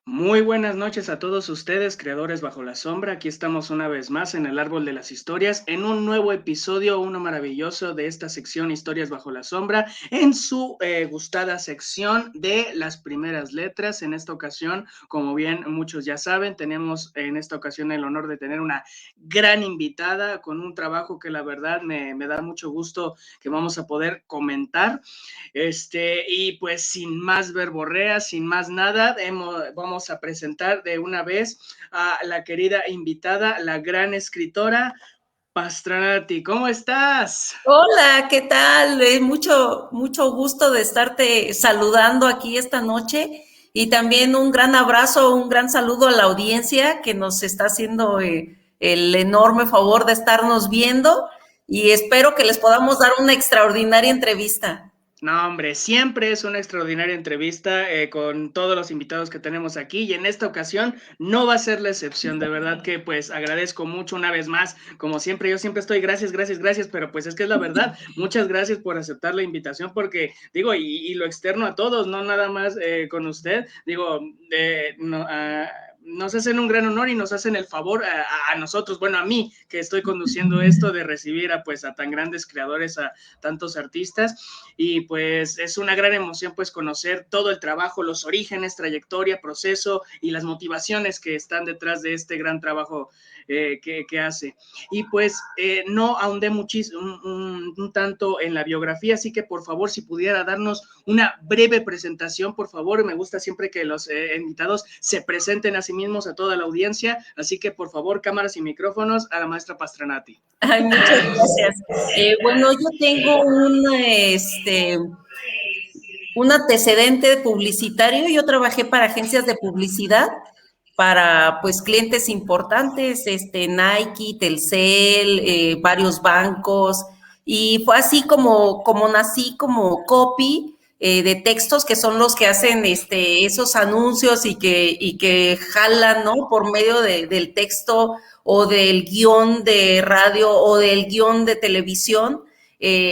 Muy buenas noches a todos ustedes, creadores bajo la sombra. Aquí estamos una vez más en el Árbol de las Historias, en un nuevo episodio, uno maravilloso de esta sección Historias bajo la sombra, en su gustada sección de las primeras letras. En esta ocasión, como bien muchos ya saben, tenemos en esta ocasión el honor de tener una gran invitada con un trabajo que la verdad me da mucho gusto que vamos a poder comentar. Y pues sin más verborrea, sin más nada, vamos a presentar de una vez a la querida invitada, la gran escritora Pastranati. ¿Cómo estás? Hola, ¿qué tal? Mucho gusto de estarte saludando aquí esta noche y también un gran abrazo, un gran saludo a la audiencia que nos está haciendo el enorme favor de estarnos viendo y espero que les podamos dar una extraordinaria entrevista. No, hombre, siempre es una extraordinaria entrevista con todos los invitados que tenemos aquí y en esta ocasión no va a ser la excepción. De verdad que pues agradezco mucho una vez más, como siempre, yo siempre estoy gracias, gracias, gracias, pero pues es que es la verdad. Muchas gracias por aceptar la invitación porque digo, y lo externo a todos, no nada más con usted, digo, no, nos hacen un gran honor y nos hacen el favor a nosotros, bueno, a mí que estoy conduciendo esto de recibir a pues a tan grandes creadores, a tantos artistas, y pues es una gran emoción pues conocer todo el trabajo, los orígenes, trayectoria, proceso y las motivaciones que están detrás de este gran trabajo que hace. Y pues no ahondé muchísimo, un tanto en la biografía, así que por favor si pudiera darnos una breve presentación, por favor. Me gusta siempre que los invitados se presenten a sí mismos a toda la audiencia, así que por favor cámaras y micrófonos a la maestra Pastranati. Ay, muchas gracias. Bueno, yo tengo un antecedente publicitario. Yo trabajé para agencias de publicidad, para pues clientes importantes, Nike, Telcel, varios bancos, y fue así como nací como copy de textos que son los que hacen esos anuncios y que jalan, ¿no? Por medio del texto o del guión de radio o del guión de televisión,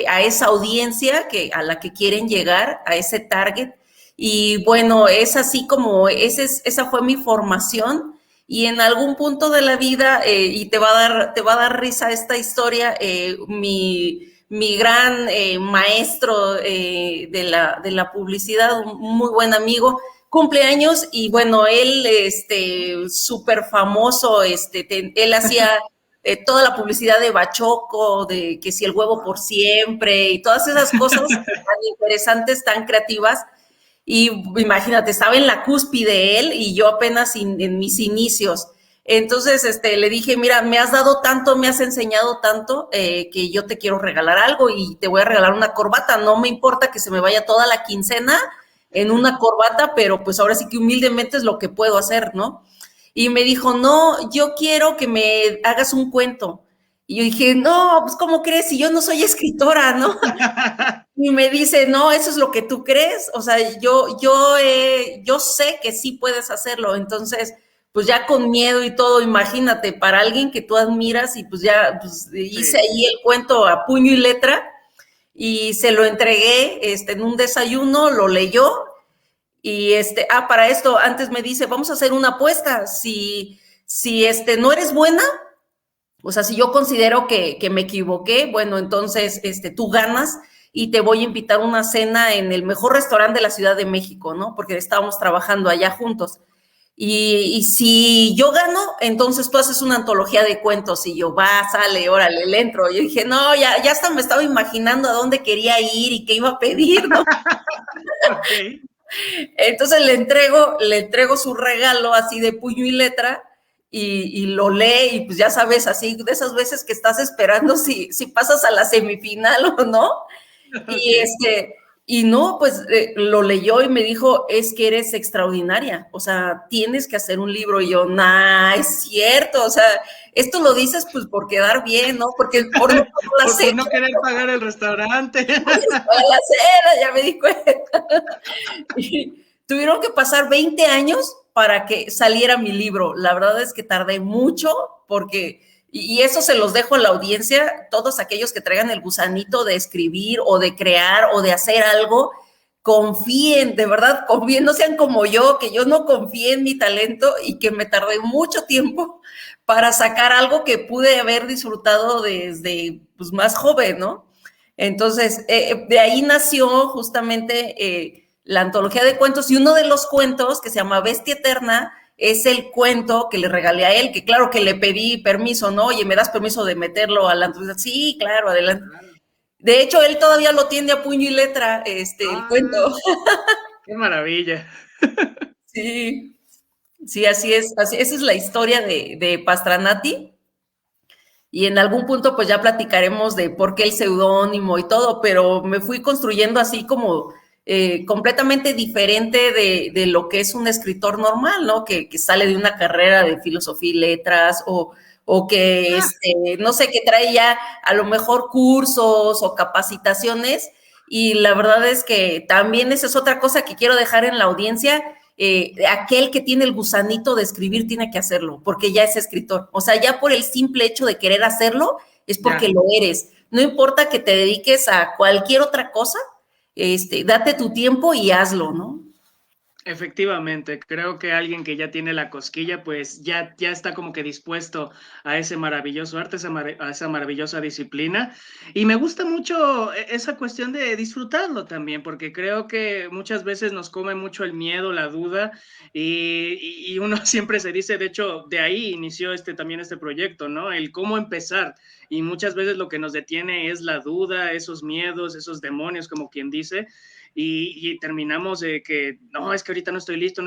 a esa audiencia a la que quieren llegar, a ese target. Y bueno, es así como esa fue mi formación. Y en algún punto de la vida, y te va a dar risa esta historia, mi gran maestro de la publicidad, un muy buen amigo, cumpleaños, y bueno, él, súper famoso, él hacía toda la publicidad de Bachoco, de que si el huevo por siempre, y todas esas cosas tan interesantes, tan creativas. Y imagínate, estaba en la cúspide él y yo apenas en mis inicios. Entonces, le dije, mira, me has dado tanto, me has enseñado tanto, que yo te quiero regalar algo y te voy a regalar una corbata. No me importa que se me vaya toda la quincena en una corbata, pero pues ahora sí que humildemente es lo que puedo hacer, ¿no? Y me dijo, no, yo quiero que me hagas un cuento. Y yo dije, no, pues ¿cómo crees? Si yo no soy escritora, ¿no? Y me dice, no, eso es lo que tú crees. O sea, yo sé que sí puedes hacerlo. Entonces, pues ya con miedo y todo, imagínate, para alguien que tú admiras, y pues ya pues, hice Sí. ahí el cuento a puño y letra y se lo entregué en un desayuno, lo leyó. Y para esto, antes me dice, vamos a hacer una apuesta. Si no eres buena, o sea, si yo considero que me equivoqué, bueno, entonces tú ganas y te voy a invitar a una cena en el mejor restaurante de la Ciudad de México, ¿no? Porque estábamos trabajando allá juntos. Y si yo gano, entonces tú haces una antología de cuentos, y yo, va, sale, órale, le entro. Yo dije, no, ya hasta me estaba imaginando a dónde quería ir y qué iba a pedir, ¿no? Ok. Entonces le entrego su regalo así de puño y letra, y lo lee, y pues ya sabes, así de esas veces que estás esperando si pasas a la semifinal o no. Y Ok. y no, pues lo leyó y me dijo, es que eres extraordinaria, o sea, tienes que hacer un libro. Y yo, nah, es cierto, o sea, esto lo dices pues por quedar bien, ¿no? Porque por la Por no cena, querer pagar el restaurante. por la cena, ya me di cuenta. Y tuvieron que pasar 20 años para que saliera mi libro. La verdad es que tardé mucho porque, y eso se los dejo a la audiencia, todos aquellos que traigan el gusanito de escribir o de crear o de hacer algo, confíen, de verdad, confíen, no sean como yo, que yo no confié en mi talento y que me tardé mucho tiempo para sacar algo que pude haber disfrutado desde pues, más joven, ¿no? Entonces, de ahí nació justamente la antología de cuentos y uno de los cuentos que se llama Bestia Eterna es el cuento que le regalé a él, que claro que le pedí permiso, ¿no? Oye, ¿me das permiso de meterlo a la antología? Sí, claro, adelante. De hecho, él todavía lo tiene a puño y letra, el cuento. ¡Qué maravilla! Sí, sí, así es. Así, esa es la historia de Pastranati. Y en algún punto, pues ya platicaremos de por qué el seudónimo y todo, pero me fui construyendo así como completamente diferente de lo que es un escritor normal, ¿no? Que sale de una carrera de filosofía y letras o que, no sé, que trae ya a lo mejor cursos o capacitaciones. Y la verdad es que también esa es otra cosa que quiero dejar en la audiencia. Aquel que tiene el gusanito de escribir tiene que hacerlo, porque ya es escritor. O sea, ya por el simple hecho de querer hacerlo, es porque lo eres. No importa que te dediques a cualquier otra cosa, date tu tiempo y hazlo, ¿no? Efectivamente, creo que alguien que ya tiene la cosquilla, pues ya está como que dispuesto a ese maravilloso arte, a esa maravillosa disciplina. Y me gusta mucho esa cuestión de disfrutarlo también, porque creo que muchas veces nos come mucho el miedo, la duda, y uno siempre se dice, de hecho, de ahí inició también este proyecto, ¿no? El cómo empezar. Y muchas veces lo que nos detiene es la duda, esos miedos, esos demonios, como quien dice. Y terminamos de que, no, es que ahorita no estoy listo,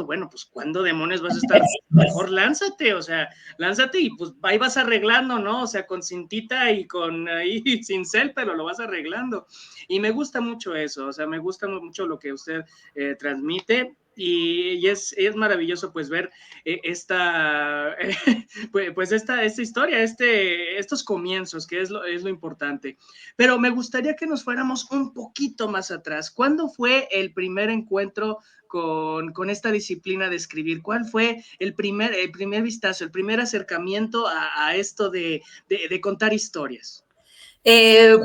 bueno, pues ¿cuándo demonios vas a estar? Mejor lánzate, o sea, lánzate y pues ahí vas arreglando, ¿no? O sea, con cintita y con ahí cincel, pero lo vas arreglando. Y me gusta mucho eso, o sea, me gusta mucho lo que usted transmite. Y es maravilloso pues ver pues esta historia, estos comienzos, que es lo importante. Pero me gustaría que nos fuéramos un poquito más atrás. ¿Cuándo fue el primer encuentro con esta disciplina de escribir? ¿Cuál fue el primer vistazo, el primer acercamiento a esto de contar historias?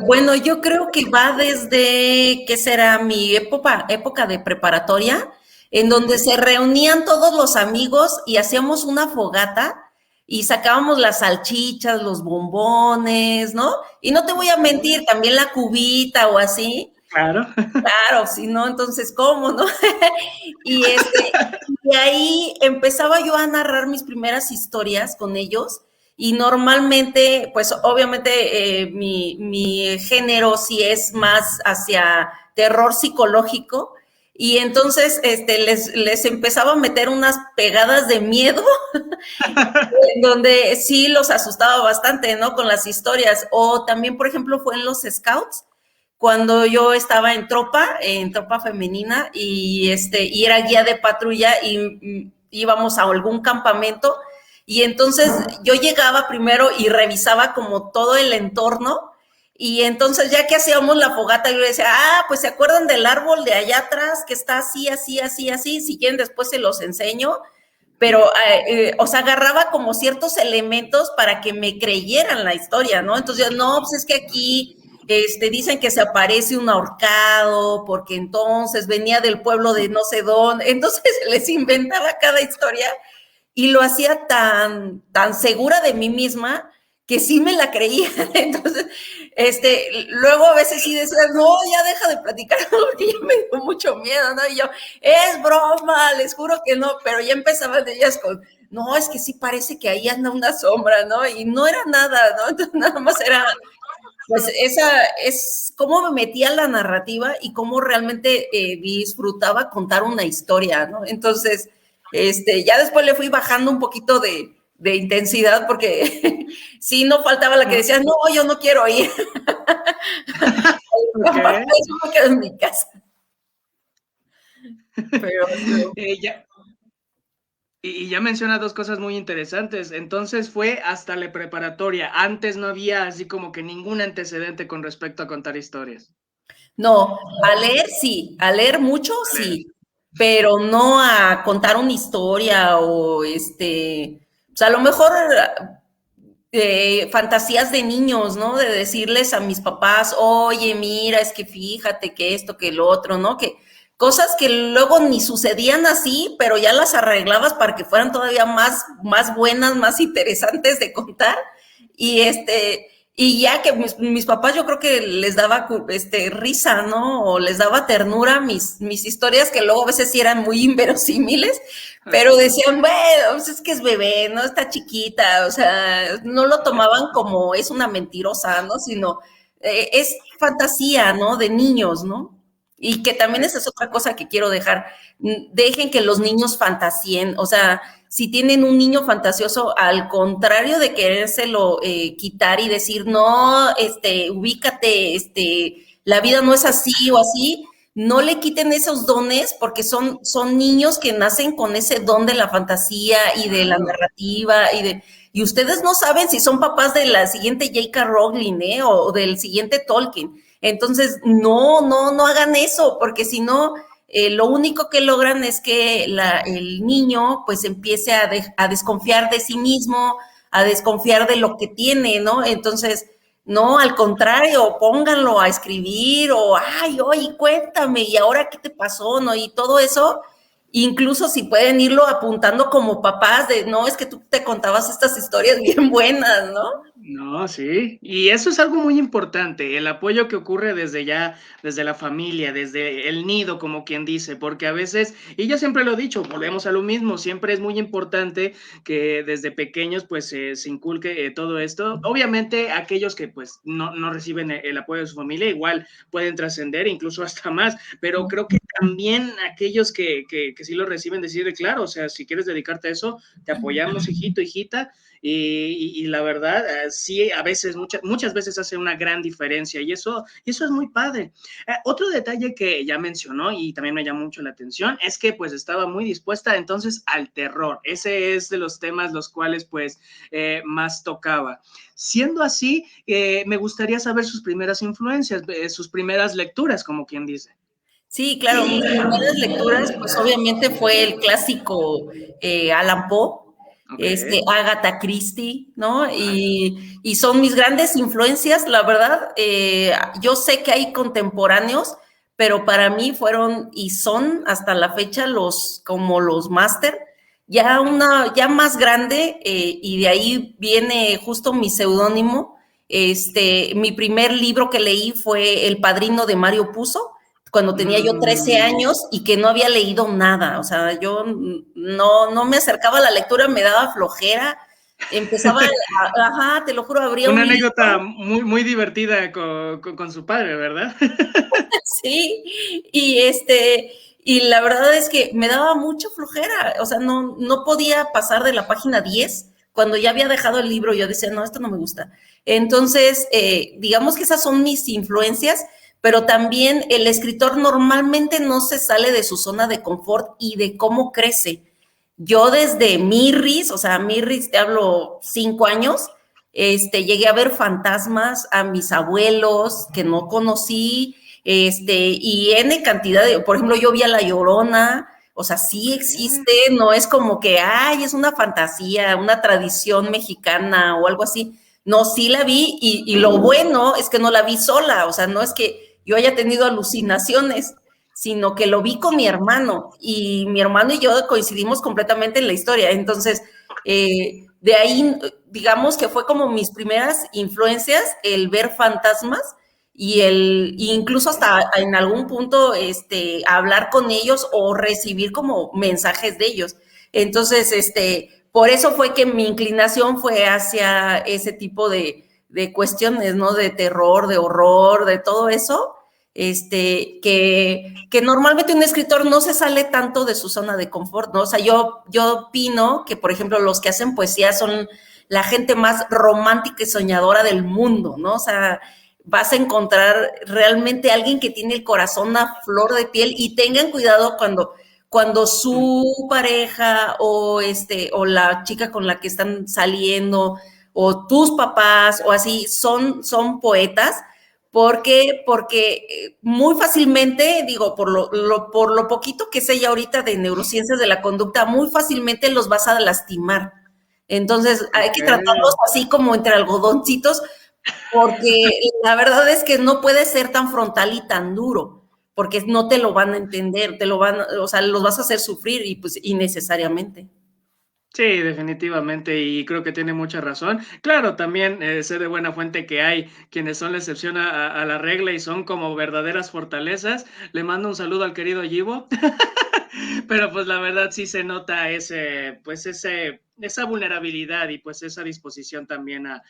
Bueno, yo creo que va desde, ¿qué será? Mi época de preparatoria, en donde se reunían todos los amigos y hacíamos una fogata y sacábamos las salchichas, los bombones, ¿no? Y no te voy a mentir, también la cubita o así. Claro. Claro, si no, entonces, ¿cómo, no? y, y ahí empezaba yo a narrar mis primeras historias con ellos y normalmente, pues obviamente mi género sí es más hacia terror psicológico y entonces les empezaba a meter unas pegadas de miedo donde sí los asustaba bastante, ¿no? Con las historias. O también, por ejemplo, fue en los Scouts, cuando yo estaba en tropa femenina, y era guía de patrulla y íbamos a algún campamento. Y entonces yo llegaba primero y revisaba como todo el entorno. Y entonces ya que hacíamos la fogata, yo le decía, pues se acuerdan del árbol de allá atrás que está así, así, así, así. Si quieren después se los enseño. Pero, o sea, agarraba como ciertos elementos para que me creyeran la historia, ¿no? Entonces, no, pues es que aquí dicen que se aparece un ahorcado, porque entonces venía del pueblo de no sé dónde. Entonces les inventaba cada historia y lo hacía tan segura de mí misma que sí me la creía. Entonces, luego a veces sí decía, no, ya deja de platicar, porque ya me dio mucho miedo, ¿no? Y yo, es broma, les juro que no, pero ya empezaban ellas con, no, es que sí parece que ahí anda una sombra, ¿no? Y no era nada, ¿no? Entonces, nada más era, pues esa es cómo me metía a la narrativa y cómo realmente disfrutaba contar una historia, ¿no? Entonces, ya después le fui bajando un poquito de intensidad porque sí, no faltaba la que decía, no, yo no quiero ir. Okay. Yo me quedo en mi casa. Pero no. Y ya menciona dos cosas muy interesantes. Entonces fue hasta la preparatoria. Antes no había así como que ningún antecedente con respecto a contar historias. No, a leer sí, a leer mucho sí, pero no a contar una historia o o sea, a lo mejor fantasías de niños, ¿no? De decirles a mis papás, oye, mira, es que fíjate que esto, que lo otro, ¿no? Que cosas que luego ni sucedían así, pero ya las arreglabas para que fueran todavía más buenas, más interesantes de contar. Y y ya que mis papás yo creo que les daba risa, ¿no? O les daba ternura mis historias, que luego a veces sí eran muy inverosímiles, pero decían, bueno, pues es que es bebé, ¿no? Está chiquita, o sea, no lo tomaban como es una mentirosa, ¿no? Sino es fantasía, ¿no? De niños, ¿no? Y que también esa es otra cosa que quiero dejar. Dejen que los niños fantasien, o sea, si tienen un niño fantasioso, al contrario de querérselo quitar y decir, no, ubícate, la vida no es así o así, no le quiten esos dones porque son niños que nacen con ese don de la fantasía y de la narrativa y ustedes no saben si son papás de la siguiente J.K. Rowling, o del siguiente Tolkien. Entonces, no hagan eso, porque si no, lo único que logran es que el niño pues empiece a desconfiar de sí mismo, a desconfiar de lo que tiene, ¿no? Entonces, no, al contrario, pónganlo a escribir o, ay, oye, cuéntame, ¿y ahora qué te pasó? ¿No? Y todo eso, incluso si pueden irlo apuntando como papás de, no, es que tú te contabas estas historias bien buenas, ¿no? No, sí, y eso es algo muy importante, el apoyo que ocurre desde la familia, desde el nido, como quien dice, porque a veces, y yo siempre lo he dicho, volvemos a lo mismo, siempre es muy importante que desde pequeños pues se inculque todo esto. Obviamente aquellos que pues no reciben el apoyo de su familia igual pueden trascender, incluso hasta más, pero creo que también aquellos que sí lo reciben, decir, claro, o sea, si quieres dedicarte a eso, te apoyamos, hijito, hijita, y la verdad, sí, a veces, muchas veces hace una gran diferencia y eso es muy padre. Otro detalle que ya mencionó y también me llamó mucho la atención es que pues estaba muy dispuesta entonces al terror. Ese es de los temas los cuales pues más tocaba. Siendo así, me gustaría saber sus primeras influencias, sus primeras lecturas, como quien dice. Sí, claro, mis primeras lecturas, pues obviamente fue el clásico Allan Poe, Okay. Agatha Christie, ¿no? Y son mis grandes influencias, la verdad. Yo sé que hay contemporáneos, pero para mí fueron y son hasta la fecha como los máster. Ya más grande, y de ahí viene justo mi seudónimo. Mi primer libro que leí fue El Padrino de Mario Puzo cuando tenía yo 13 años y que no había leído nada, o sea, yo no me acercaba a la lectura, me daba flojera, empezaba, ajá, te lo juro, abría Una un anécdota libro, muy divertida con su padre, ¿verdad? sí, y la verdad es que me daba mucha flojera, o sea, no podía pasar de la página 10 cuando ya había dejado el libro, yo decía, no, esto no me gusta. Entonces, digamos que esas son mis influencias, pero también el escritor normalmente no se sale de su zona de confort y de cómo crece. Yo desde Mirris, o sea, Mirris te hablo 5 años, llegué a ver fantasmas a mis abuelos que no conocí, y N cantidad de, por ejemplo, yo vi a La Llorona, o sea, sí existe, no es como que, ay, es una fantasía, una tradición mexicana o algo así. No, sí la vi y lo bueno es que no la vi sola, o sea, no es que yo haya tenido alucinaciones, sino que lo vi con mi hermano y mi hermano y yo coincidimos completamente en la historia. Entonces, de ahí, digamos que fue como mis primeras influencias, el ver fantasmas incluso hasta en algún punto hablar con ellos o recibir como mensajes de ellos. Entonces, por eso fue que mi inclinación fue hacia ese tipo de cuestiones, ¿no? De terror, de horror, de todo eso, que normalmente un escritor no se sale tanto de su zona de confort, ¿no? O sea, yo opino que, por ejemplo, los que hacen poesía son la gente más romántica y soñadora del mundo, ¿no? O sea, vas a encontrar realmente alguien que tiene el corazón a flor de piel y tengan cuidado cuando su pareja o la chica con la que están saliendo o tus papás o así son poetas, porque muy fácilmente, digo, por lo poquito que sé ya ahorita de neurociencias de la conducta, muy fácilmente los vas a lastimar. Entonces hay que tratarlos Ok. así como entre algodoncitos, porque la verdad es que no puede ser tan frontal y tan duro, porque no te lo van a entender, o sea, los vas a hacer sufrir y pues innecesariamente. Sí, definitivamente, y creo que tiene mucha razón. Claro, también sé de buena fuente que hay quienes son la excepción a la regla y son como verdaderas fortalezas. Le mando un saludo al querido Yivo. Pero pues la verdad sí se nota esa vulnerabilidad y pues esa disposición también al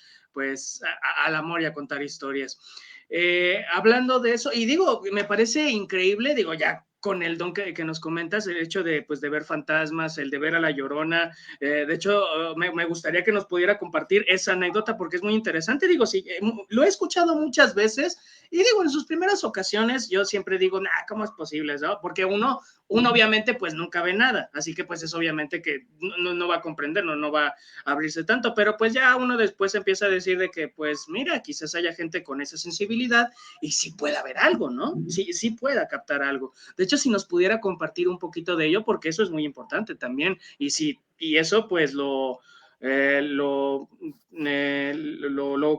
amor y a contar historias. Hablando de eso, y digo, me parece increíble, digo, ya con el don que nos comentas, el hecho de, pues, de ver fantasmas, el de ver a la Llorona, de hecho, me gustaría que nos pudiera compartir esa anécdota porque es muy interesante, digo, sí, lo he escuchado muchas veces y digo, en sus primeras ocasiones yo siempre digo, nah, ¿cómo es posible? ¿No? Porque uno obviamente pues nunca ve nada, así que pues es obviamente que no va a comprender, no va a abrirse tanto, pero pues ya uno después empieza a decir de que pues mira, quizás haya gente con esa sensibilidad y sí pueda haber algo, ¿no? Sí pueda captar algo. De hecho, si nos pudiera compartir un poquito de ello, porque eso es muy importante también, y eso pues lo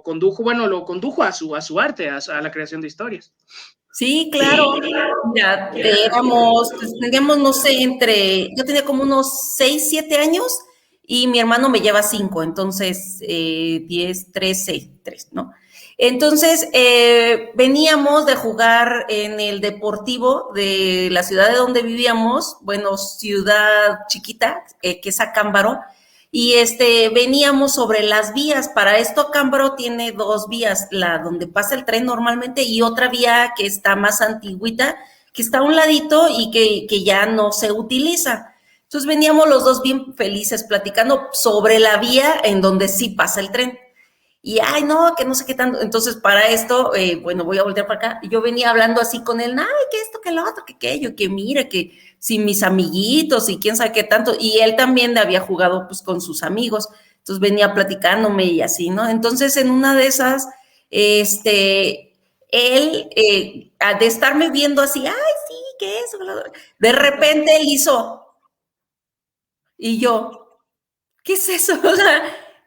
condujo a su arte, a la creación de historias. Sí, claro. Mira, pues teníamos, no sé, yo tenía como unos 6, 7 años y mi hermano me lleva 5, entonces 10, 13, 3, ¿no? Entonces, veníamos de jugar en el deportivo de la ciudad de donde vivíamos, bueno, ciudad chiquita, que es Acámbaro, y veníamos sobre las vías. Para esto Acámbaro tiene dos vías, la donde pasa el tren normalmente y otra vía que está más antigüita, que está a un ladito y que ya no se utiliza. Entonces veníamos los dos bien felices platicando sobre la vía en donde sí pasa el tren. Y, ay, no, que no sé qué tanto. Entonces, para esto, bueno, voy a voltear para acá. Yo venía hablando así con él, ay, que esto, que lo otro, que aquello, que mira, que si mis amiguitos y quién sabe qué tanto. Y él también había jugado pues con sus amigos. Entonces venía platicándome y así, ¿no? Entonces, en una de esas, él, de estarme viendo así, ay, sí, que eso, de repente él hizo, y yo, ¿qué es eso? O sea,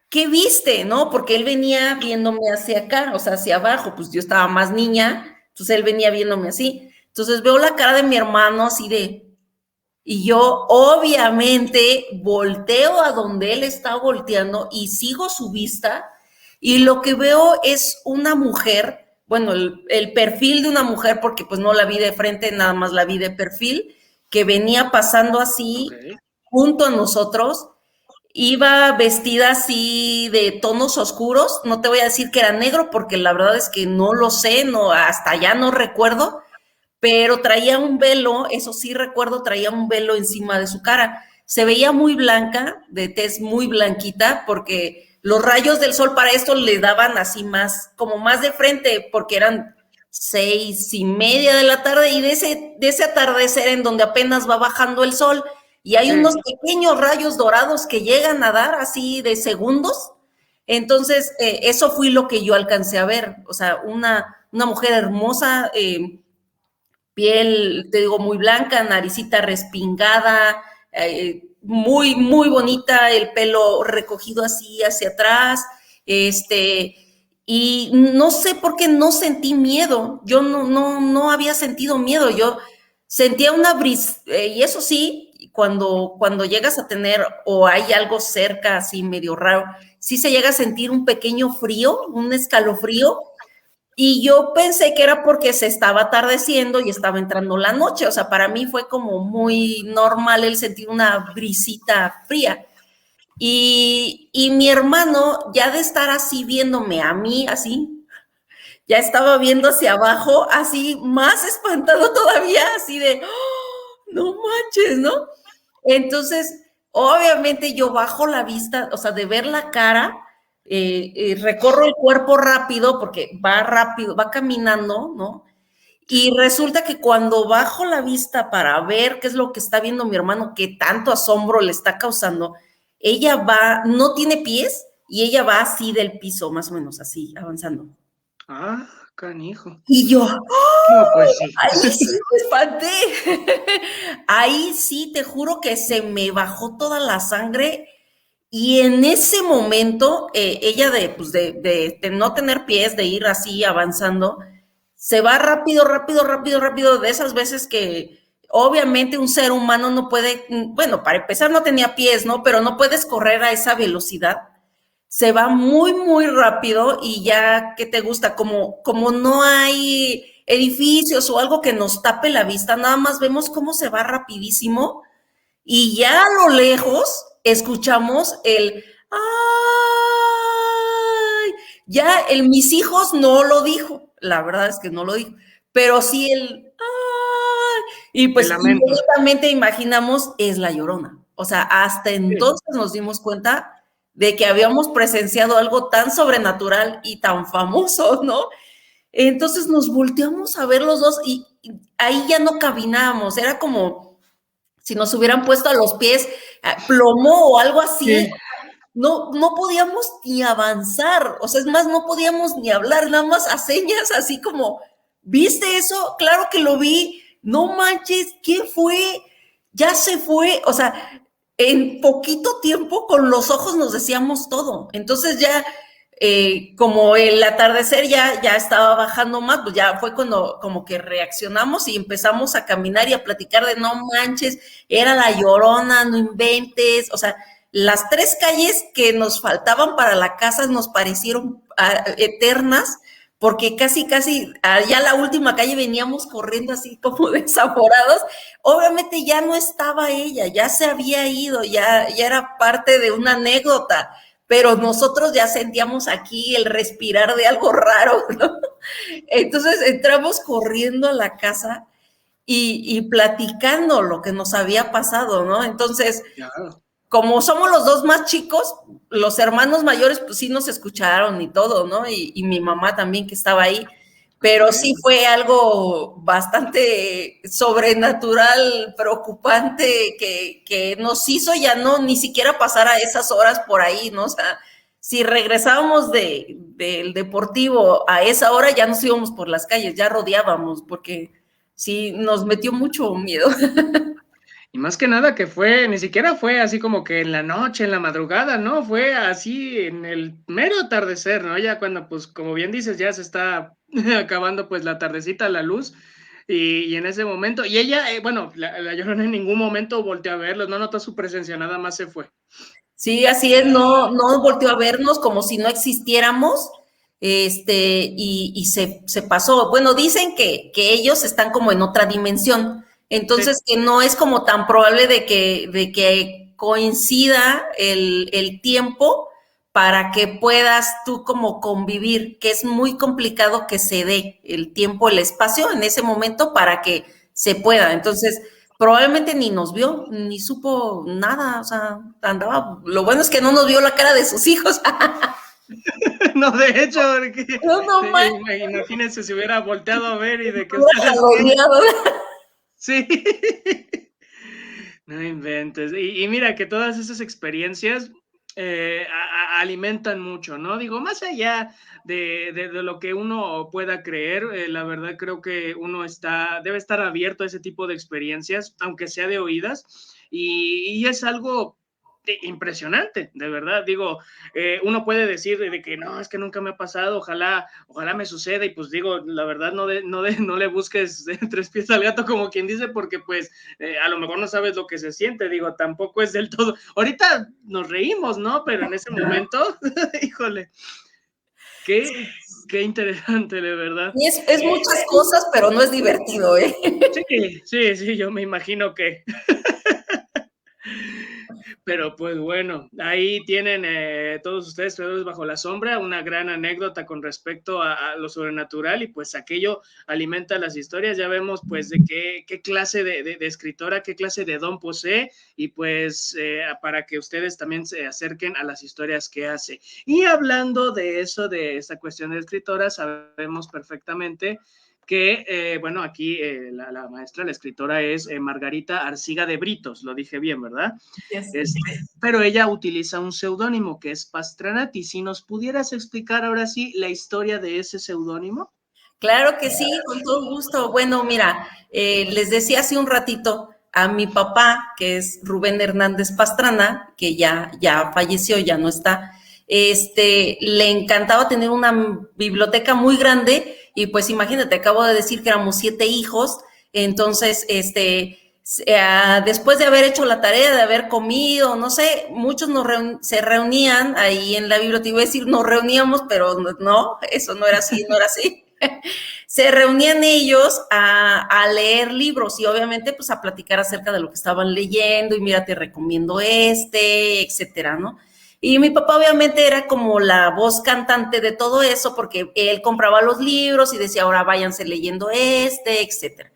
¿qué viste? ¿No? Porque él venía viéndome hacia acá, o sea, hacia abajo, pues yo estaba más niña, entonces él venía viéndome así. Entonces veo la cara de mi hermano así y yo obviamente volteo a donde él está volteando y sigo su vista y lo que veo es una mujer, bueno, el perfil de una mujer, porque pues no la vi de frente, nada más la vi de perfil, que venía pasando así Ok. junto a nosotros. Iba vestida así de tonos oscuros, no te voy a decir que era negro porque la verdad es que no lo sé, no, hasta ya no recuerdo, pero traía un velo, eso sí recuerdo, traía un velo encima de su cara. Se veía muy blanca, de tez muy blanquita, porque los rayos del sol para esto le daban así más, como más de frente, porque eran 6:30 de la tarde y de ese atardecer en donde apenas va bajando el sol y hay Sí. unos pequeños rayos dorados que llegan a dar así de segundos. Entonces, eso fue lo que yo alcancé a ver, o sea, una mujer hermosa, piel, te digo, muy blanca, naricita respingada, muy, muy bonita, el pelo recogido así hacia atrás, y no sé por qué no sentí miedo, yo no había sentido miedo, yo sentía una brisa, y eso sí, cuando llegas a tener o hay algo cerca así medio raro, sí se llega a sentir un pequeño frío, un escalofrío, y yo pensé que era porque se estaba atardeciendo y estaba entrando la noche. O sea, para mí fue como muy normal el sentir una brisita fría. Y mi hermano, ya de estar así viéndome a mí, así, ya estaba viendo hacia abajo, así más espantado todavía, así de, ¡oh, no manches!, ¿no? Entonces, obviamente yo bajo la vista, o sea, de ver la cara, recorro el cuerpo rápido, porque va rápido, va caminando, ¿no? Y resulta que cuando bajo la vista para ver qué es lo que está viendo mi hermano, que tanto asombro le está causando, ella va, no tiene pies y ella va así del piso, más o menos así, avanzando. Ah, canijo. Y yo, No, pues sí. ahí sí me espanté. Ahí sí, te juro que se me bajó toda la sangre Y en ese momento, ella pues de no tener pies, de ir así avanzando, se va rápido, rápido, rápido, rápido, de esas veces que obviamente un ser humano no puede, bueno, para empezar no tenía pies, ¿no? Pero no puedes correr a esa velocidad. Se va muy, muy rápido y ya, ¿qué te gusta? Como no hay edificios o algo que nos tape la vista, nada más vemos cómo se va rapidísimo y ya a lo lejos escuchamos el ¡ay! Ya mis hijos no lo dijo, la verdad es que no lo dijo, pero sí el ¡ay! Y El pues lamento. inmediatamente imaginamos es la Llorona. O sea, hasta Sí. entonces nos dimos cuenta de que habíamos presenciado algo tan sobrenatural y tan famoso, ¿no? Entonces nos volteamos a ver los dos y ahí ya no caminábamos, era como si nos hubieran puesto a los pies plomo o algo así, Sí. no, no podíamos ni avanzar, o sea, es más, no podíamos ni hablar, nada más a señas, así como, ¿viste eso? Claro que lo vi, no manches, ¿qué fue? Ya se fue, o sea, en poquito tiempo con los ojos nos decíamos todo, entonces ya como el atardecer ya estaba bajando más, pues ya fue cuando como que reaccionamos y empezamos a caminar y a platicar de no manches, era la Llorona, no inventes, o sea, las 3 calles que nos faltaban para la casa nos parecieron eternas, porque casi, ya la última calle veníamos corriendo así como desaforados. Obviamente ya no estaba ella, ya se había ido, ya era parte de una anécdota, pero nosotros ya sentíamos aquí el respirar de algo raro, ¿no? Entonces entramos corriendo a la casa y platicando lo que nos había pasado, ¿no? Entonces, Claro. como somos los dos más chicos, los hermanos mayores pues sí nos escucharon y todo, ¿no? Y mi mamá también que estaba ahí, pero sí Bueno. fue algo bastante sobrenatural, preocupante, que nos hizo ya no ni siquiera pasar a esas horas por ahí, ¿no? O sea, si regresábamos del deportivo a esa hora, ya nos íbamos por las calles, ya rodeábamos, porque sí nos metió mucho miedo. Y más que nada que fue, ni siquiera fue así como que en la noche, en la madrugada, ¿no? Fue así en el mero atardecer, ¿no? Ya cuando, pues, como bien dices, ya se está acabando, pues, la tardecita, la luz, y en ese momento, y ella, bueno, la Llorona en ningún momento volteó a verlos, no notó su presencia, nada más se fue. Sí, así es, no volteó a vernos como si no existiéramos, y se pasó. Bueno, dicen que ellos están como en otra dimensión, Sí. entonces que no es como tan probable de que coincida el tiempo para que puedas tú como convivir, que es muy complicado que se dé el tiempo, el espacio en ese momento para que se pueda. Entonces, probablemente ni nos vio, ni supo nada, o sea, andaba, lo bueno es que no nos vio la cara de sus hijos. No, de hecho, porque, No, no sí, manches, imagínense si hubiera volteado a ver y de que hubiera ustedes qué. jaloneado. Sí. No inventes. Y mira que todas esas experiencias alimentan mucho, ¿no? Digo, más allá de lo que uno pueda creer, la verdad creo que uno debe estar abierto a ese tipo de experiencias, aunque sea de oídas, y es algo impresionante, de verdad. Digo, uno puede decir de que no, es que nunca me ha pasado, ojalá me suceda, y pues digo, la verdad no le busques tres pies al gato, como quien dice, porque pues a lo mejor no sabes lo que se siente, digo, tampoco es del todo. Ahorita nos reímos, ¿no? Pero en ese momento, híjole, qué, qué interesante, de verdad. Y es muchas cosas, pero no es divertido, ¿eh? Sí, sí, sí, yo me imagino que. Pero pues bueno, ahí tienen todos ustedes, Creadores Bajo la Sombra, una gran anécdota con respecto a lo sobrenatural, y pues aquello alimenta las historias. Ya vemos pues de qué clase de escritora, qué clase de don posee, y pues para que ustedes también se acerquen a las historias que hace. Y hablando de eso, de esta cuestión de escritora, sabemos perfectamente que, bueno, aquí la maestra, la escritora es Margarita Arciga de Britos, lo dije bien, ¿verdad? Yes. Pero ella utiliza un seudónimo que es Pastranati. Si nos pudieras explicar ahora sí la historia de ese seudónimo. Claro que sí, con todo gusto. Bueno, mira, les decía hace un ratito, a mi papá, que es Rubén Hernández Pastrana, que ya falleció, ya no está, le encantaba tener una biblioteca muy grande y pues imagínate, acabo de decir que éramos 7 hijos, entonces, después de haber hecho la tarea, de haber comido, no sé, muchos se reunían ahí en la biblioteca, iba a decir nos reuníamos, pero no, eso no era así, no era así. Se reunían ellos a leer libros y obviamente pues a platicar acerca de lo que estaban leyendo y mira, te recomiendo etcétera, ¿no? Y mi papá obviamente era como la voz cantante de todo eso porque él compraba los libros y decía, ahora váyanse leyendo etcétera.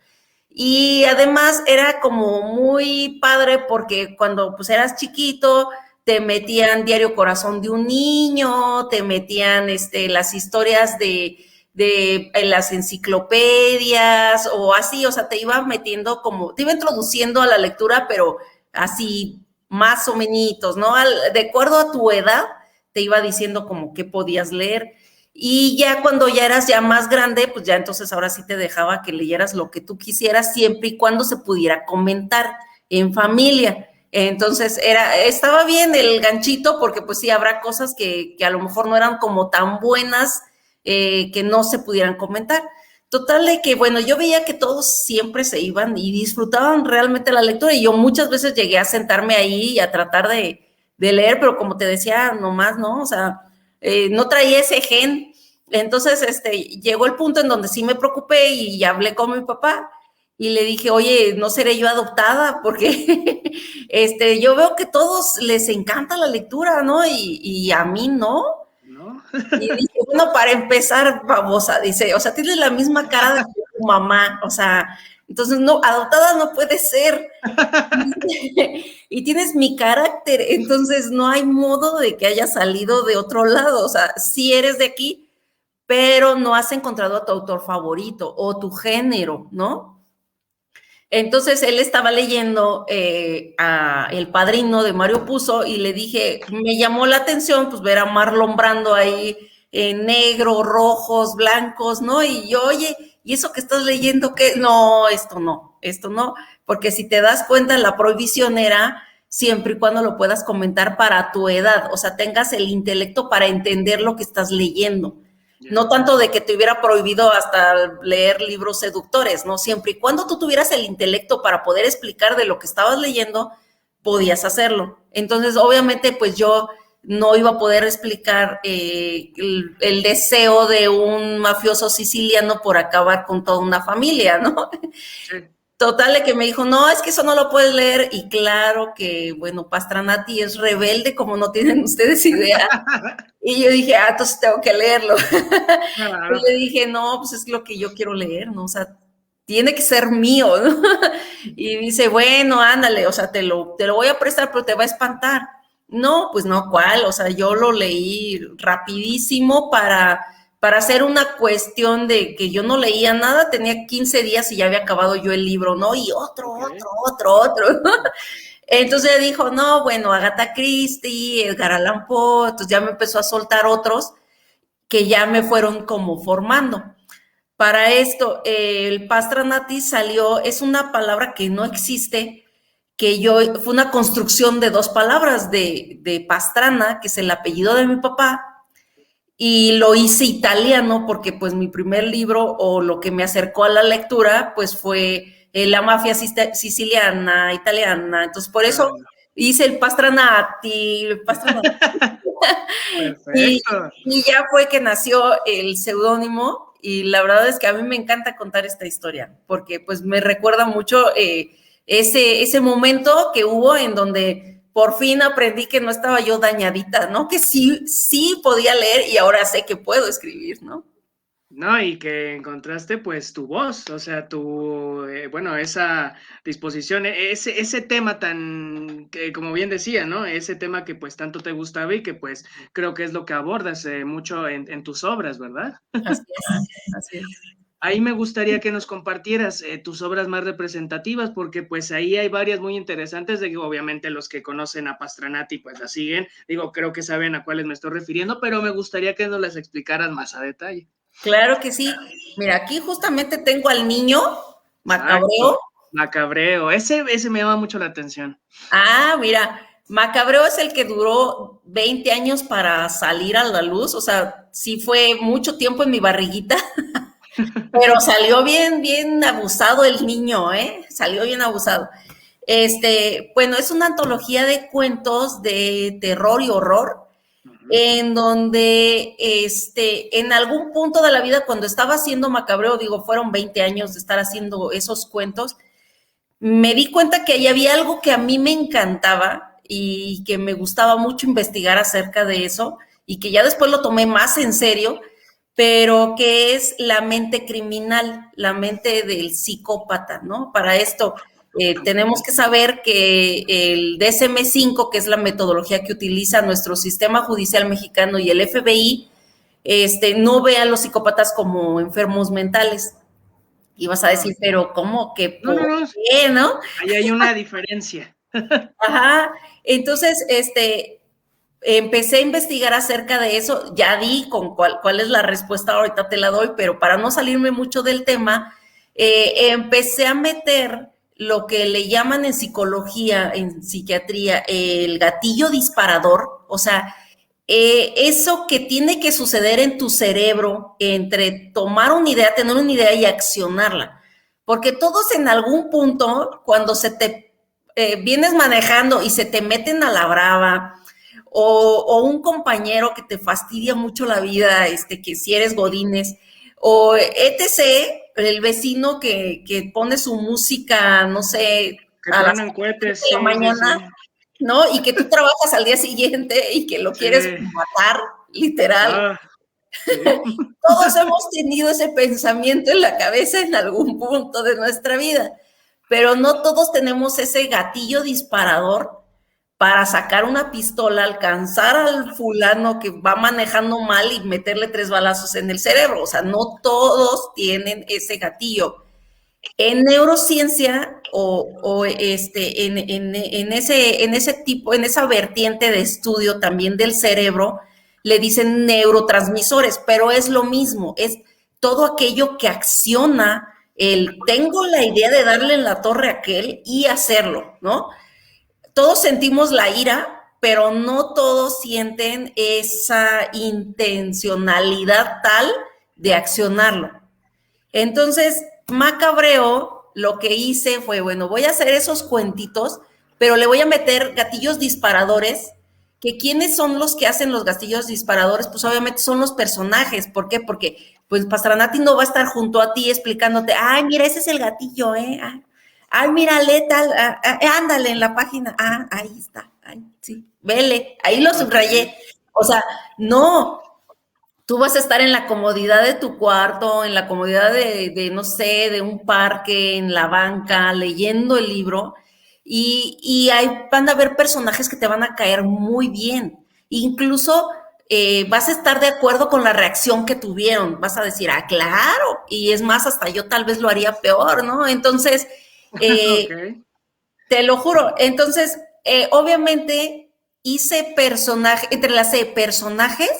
Y además era como muy padre porque cuando pues eras chiquito te metían Diario Corazón de un Niño, te metían las historias de las enciclopedias o así, o sea, te iba metiendo como, te iba introduciendo a la lectura, pero así más o menos, ¿no? De acuerdo a tu edad, te iba diciendo como qué podías leer. Y ya cuando ya eras ya más grande, pues ya entonces ahora sí te dejaba que leyeras lo que tú quisieras siempre y cuando se pudiera comentar en familia. Entonces estaba bien el ganchito porque pues sí habrá cosas que a lo mejor no eran como tan buenas que no se pudieran comentar. Total de que, bueno, yo veía que todos siempre se iban y disfrutaban realmente la lectura y yo muchas veces llegué a sentarme ahí y a tratar de leer, pero como te decía, nomás, ¿no? O sea, no traía ese gen. Entonces, llegó el punto en donde sí me preocupé y hablé con mi papá y le dije, oye, ¿no seré yo adoptada? Porque yo veo que a todos les encanta la lectura, ¿no? Y a mí no. ¿No? Y dije, bueno, para empezar, babosa, dice, o sea, tienes la misma cara de tu mamá, o sea, entonces no, adoptada no puede ser. Y tienes mi carácter, entonces no hay modo de que haya salido de otro lado, o sea, sí eres de aquí, pero no has encontrado a tu autor favorito o tu género, ¿no? Entonces él estaba leyendo a El Padrino de Mario Puzo y le dije, me llamó la atención pues ver a Marlon Brando ahí en negro, rojos, blancos, ¿no? Y yo, oye, ¿y eso que estás leyendo qué? No, esto no, porque si te das cuenta la prohibición era siempre y cuando lo puedas comentar para tu edad, o sea, tengas el intelecto para entender lo que estás leyendo. No tanto de que te hubiera prohibido hasta leer libros seductores, ¿no? Siempre y cuando tú tuvieras el intelecto para poder explicar de lo que estabas leyendo, podías hacerlo. Entonces, obviamente, pues yo no iba a poder explicar el deseo de un mafioso siciliano por acabar con toda una familia, ¿no? Sí. Total, de que me dijo, no, es que eso no lo puedes leer. Y claro que, bueno, Pastranati es rebelde, como no tienen ustedes idea. Y yo dije, entonces tengo que leerlo. Claro. Y le dije, no, pues es lo que yo quiero leer, ¿no? O sea, tiene que ser mío, ¿no? Y dice, bueno, ándale, o sea, te lo voy a prestar, pero te va a espantar. No, pues no, ¿cuál? O sea, yo lo leí rapidísimo para hacer una cuestión de que yo no leía nada, tenía 15 días y ya había acabado yo el libro, ¿no? Y otro. Entonces dijo, no, bueno, Agatha Christie, Edgar Allan Poe, entonces ya me empezó a soltar otros que ya me fueron como formando. Para esto, el Pastranati salió, es una palabra que no existe, fue una construcción de 2 palabras de Pastrana, que es el apellido de mi papá, y lo hice italiano porque pues mi primer libro o lo que me acercó a la lectura pues fue la mafia siciliana, italiana, entonces por eso hice el Pastranati. y ya fue que nació el seudónimo y la verdad es que a mí me encanta contar esta historia porque pues me recuerda mucho ese momento que hubo en donde por fin aprendí que no estaba yo dañadita, ¿no? Que sí podía leer y ahora sé que puedo escribir, ¿no? No, y que encontraste pues tu voz, o sea, bueno, esa disposición, ese tema tan, que, como bien decía, ¿no? Ese tema que pues tanto te gustaba y que pues creo que es lo que abordas mucho en tus obras, ¿verdad? Así es. Ahí me gustaría que nos compartieras tus obras más representativas, porque pues ahí hay varias muy interesantes, de que obviamente los que conocen a Pastranati pues la siguen, digo, creo que saben a cuáles me estoy refiriendo, pero me gustaría que nos las explicaras más a detalle. Claro que sí. Mira, aquí justamente tengo al niño macabreo, Macabreo, ese me llama mucho la atención. Ah, mira, Macabreo es el que duró 20 años para salir a la luz, o sea, sí fue mucho tiempo en mi barriguita, pero salió bien, bien abusado el niño, ¿eh? Salió bien abusado. Bueno, es una antología de cuentos de terror y horror, en donde, en algún punto de la vida, cuando estaba haciendo Macabreo, digo, fueron 20 años de estar haciendo esos cuentos, me di cuenta que ahí había algo que a mí me encantaba y que me gustaba mucho investigar acerca de eso y que ya después lo tomé más en serio, pero que es la mente criminal, la mente del psicópata, ¿no? Para esto tenemos que saber que el DSM-5, que es la metodología que utiliza nuestro sistema judicial mexicano y el FBI, no ve a los psicópatas como enfermos mentales. Y vas a decir, pero ¿cómo que No, por no, no. qué, no? Ahí hay una diferencia. Ajá. Entonces, empecé a investigar acerca de eso, ya di con cuál es la respuesta, ahorita te la doy, pero para no salirme mucho del tema, empecé a meter lo que le llaman en psicología, en psiquiatría, el gatillo disparador, o sea, eso que tiene que suceder en tu cerebro entre tomar una idea, tener una idea y accionarla. Porque todos en algún punto, cuando se te vienes manejando y se te meten a la brava, o un compañero que te fastidia mucho la vida, que si eres godines, o etc., el vecino que pone su música, no sé, Que a las truenan 7 cohetes, de la sí, sí, mañana, sí. ¿no? Y que tú trabajas al día siguiente y que lo Sí. quieres matar, literal. Ah, sí. Todos hemos tenido ese pensamiento en la cabeza en algún punto de nuestra vida, pero no todos tenemos ese gatillo disparador para sacar una pistola, alcanzar al fulano que va manejando mal y meterle 3 balazos en el cerebro. O sea, no todos tienen ese gatillo. En neurociencia en ese tipo, en esa vertiente de estudio también del cerebro, le dicen neurotransmisores, pero es lo mismo, es todo aquello que acciona tengo la idea de darle en la torre a aquel y hacerlo, ¿no? Todos sentimos la ira, pero no todos sienten esa intencionalidad tal de accionarlo. Entonces, Macabreo, lo que hice fue, bueno, voy a hacer esos cuentitos, pero le voy a meter gatillos disparadores, que ¿quiénes son los que hacen los gatillos disparadores? Pues obviamente son los personajes. ¿Por qué? Porque pues Pastranati no va a estar junto a ti explicándote, ay, mira, ese es el gatillo, ay, mira, lee tal, ándale en la página, ahí está, ay, sí, vele, ahí lo subrayé. O sea, no, tú vas a estar en la comodidad de tu cuarto, en la comodidad no sé, de un parque, en la banca, leyendo el libro, y ahí van a haber personajes que te van a caer muy bien. Incluso vas a estar de acuerdo con la reacción que tuvieron. Vas a decir, claro, y es más, hasta yo tal vez lo haría peor, ¿no? Entonces, Ok. te lo juro. Entonces, obviamente, entrelacé personajes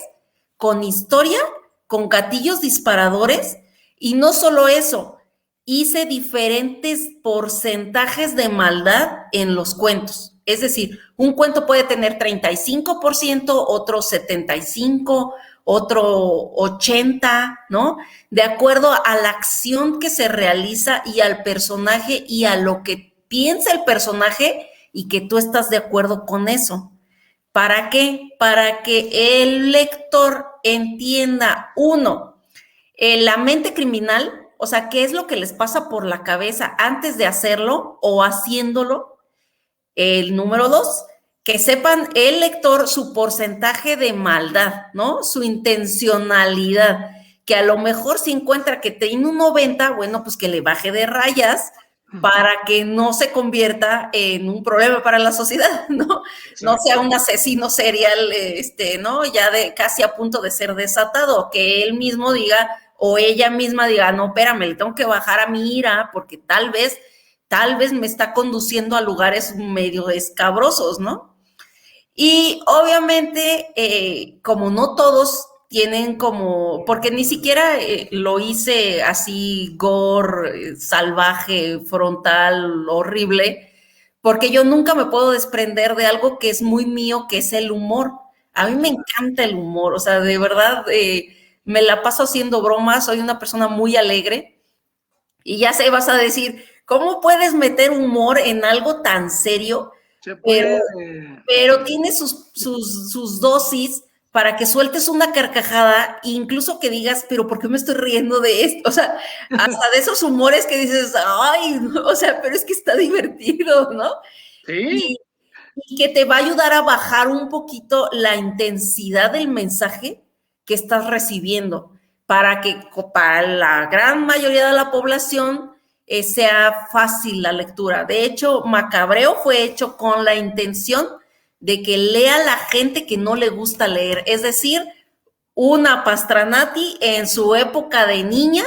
con historia, con gatillos disparadores, y no solo eso, hice diferentes porcentajes de maldad en los cuentos. Es decir, un cuento puede tener 35%, otro 75%, otro 80%, ¿no? De acuerdo a la acción que se realiza y al personaje y a lo que piensa el personaje y que tú estás de acuerdo con eso. ¿Para qué? Para que el lector entienda, uno, la mente criminal, o sea, qué es lo que les pasa por la cabeza antes de hacerlo o haciéndolo. El número dos, que sepan el lector su porcentaje de maldad, ¿no? Su intencionalidad, que a lo mejor si encuentra que tiene un 90, bueno, pues que le baje de rayas para que no se convierta en un problema para la sociedad, ¿no? Exacto. No sea un asesino serial, ¿no? Ya de casi a punto de ser desatado, que él mismo diga o ella misma diga, no, espérame, le tengo que bajar a mi ira porque tal vez me está conduciendo a lugares medio escabrosos, ¿no? Y obviamente, como no todos tienen como, porque ni siquiera lo hice así gore, salvaje, frontal, horrible, porque yo nunca me puedo desprender de algo que es muy mío, que es el humor. A mí me encanta el humor, o sea, de verdad me la paso haciendo bromas, soy una persona muy alegre y ya sé, vas a decir, ¿cómo puedes meter humor en algo tan serio? Se Pero, puede. pero tiene sus dosis para que sueltes una carcajada, incluso que digas, pero ¿por qué me estoy riendo de esto? O sea, hasta de esos humores que dices, ay, no, o sea, pero es que está divertido, ¿no? Sí. Y, y que te va a ayudar a bajar un poquito la intensidad del mensaje que estás recibiendo para que para la gran mayoría de la población sea fácil la lectura. De hecho, Macabreo fue hecho con la intención de que lea la gente que no le gusta leer, es decir, una Pastranati en su época de niña,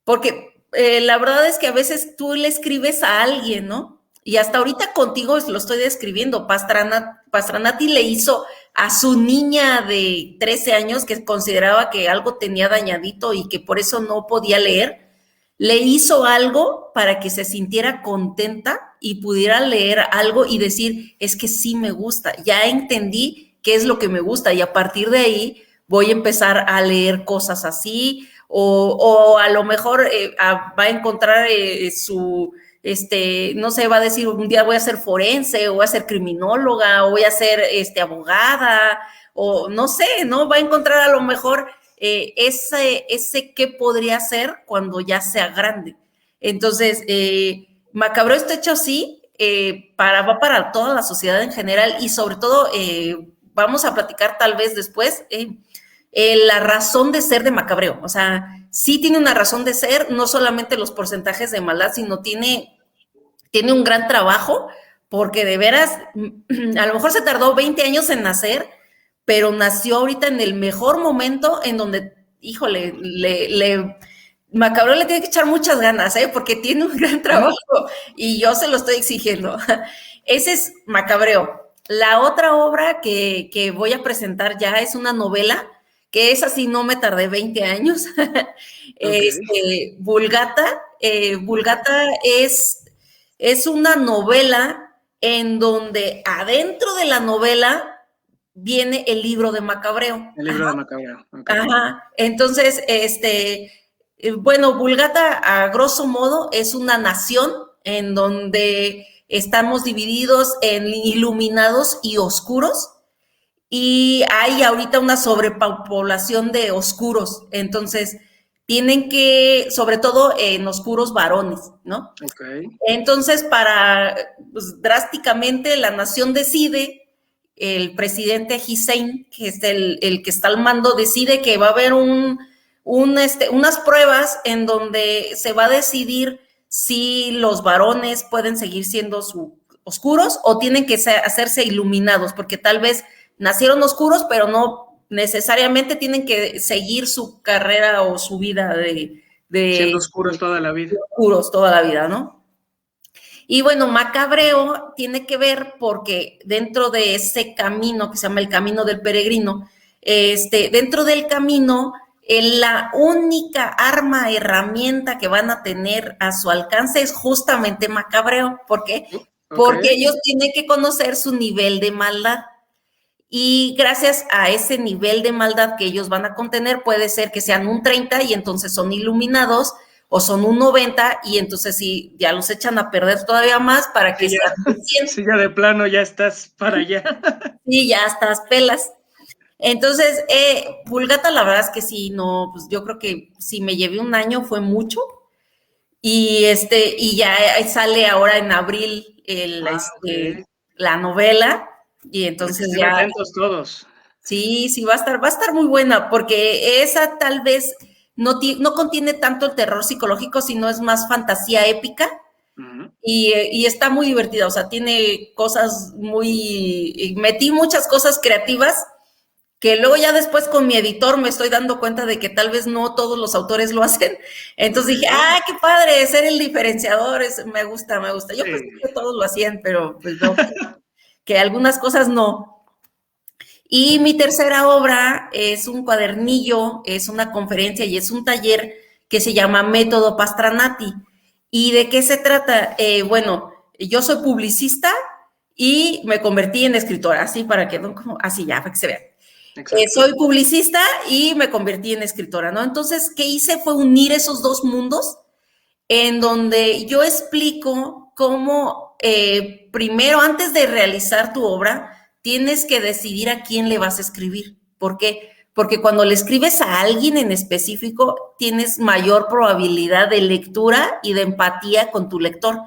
porque la verdad es que a veces tú le escribes a alguien, ¿no? Y hasta ahorita contigo lo estoy describiendo. Pastranati le hizo a su niña de 13 años que consideraba que algo tenía dañadito y que por eso no podía leer, le hizo algo para que se sintiera contenta y pudiera leer algo y decir, es que sí me gusta, ya entendí qué es lo que me gusta y a partir de ahí voy a empezar a leer cosas así o a lo mejor va a encontrar no sé, va a decir un día voy a ser forense o voy a ser criminóloga o voy a ser abogada o no sé, ¿no? Va a encontrar a lo mejor ese qué podría ser cuando ya sea grande. Entonces, Macabreo está hecho así, va para toda la sociedad en general y sobre todo vamos a platicar tal vez después la razón de ser de Macabreo. O sea, sí tiene una razón de ser, no solamente los porcentajes de maldad, sino tiene un gran trabajo, porque de veras, a lo mejor se tardó 20 años en nacer, pero nació ahorita en el mejor momento en donde, híjole, Macabreo le tiene que echar muchas ganas, porque tiene un gran trabajo y yo se lo estoy exigiendo. Ese es Macabreo. La otra obra que voy a presentar ya es una novela, que es así, no me tardé 20 años. Vulgata. Vulgata es una novela en donde adentro de la novela viene el libro de Macabreo. El libro de Macabreo. Okay. Ajá. Entonces, bueno, Vulgata, a grosso modo, es una nación en donde estamos divididos en iluminados y oscuros, y hay ahorita una sobrepoblación de oscuros. Entonces, tienen que, sobre todo en oscuros varones, ¿no? Okay. Entonces, pues, drásticamente la nación decide, el presidente Hussein, que es el que está al mando, decide que va a haber unas pruebas en donde se va a decidir si los varones pueden seguir siendo oscuros o tienen que hacerse iluminados, porque tal vez nacieron oscuros, pero no necesariamente tienen que seguir su carrera o su vida de siendo oscuros toda la vida. Oscuros toda la vida, ¿no? Y bueno, Macabreo tiene que ver porque dentro de ese camino que se llama el camino del peregrino, dentro del camino, la única arma, herramienta que van a tener a su alcance es justamente Macabreo. ¿Por qué? Okay. Porque ellos tienen que conocer su nivel de maldad. Y gracias a ese nivel de maldad que ellos van a contener, puede ser que sean un 30 y entonces son iluminados, o son un 90 y entonces sí, ya los echan a perder todavía más para que sean 100. Sí, ya de plano ya estás para allá. Sí, ya estás pelas. Entonces, Vulgata, la verdad es que sí, no, pues yo creo que si me llevé un año fue mucho. Y ya sale ahora en abril la novela. Y entonces ya. Atentos todos. Sí, va a estar muy buena, porque esa tal vez no contiene tanto el terror psicológico, sino es más fantasía épica. Uh-huh. Y está muy divertida, o sea, tiene cosas metí muchas cosas creativas que luego ya después con mi editor me estoy dando cuenta de que tal vez no todos los autores lo hacen. Entonces dije, qué padre, ser el diferenciador, me gusta. Yo pensé que todos lo hacían, pero pues no, que algunas cosas no. Y mi tercera obra es un cuadernillo, es una conferencia y es un taller que se llama Método Pastranati. ¿Y de qué se trata? Bueno, yo soy publicista y me convertí en escritora, así para que, así ya, para que se vean. Soy publicista y me convertí en escritora, ¿no? Entonces, ¿qué hice? Fue unir esos dos mundos en donde yo explico cómo, primero, antes de realizar tu obra, tienes que decidir a quién le vas a escribir. ¿Por qué? Porque cuando le escribes a alguien en específico, tienes mayor probabilidad de lectura y de empatía con tu lector.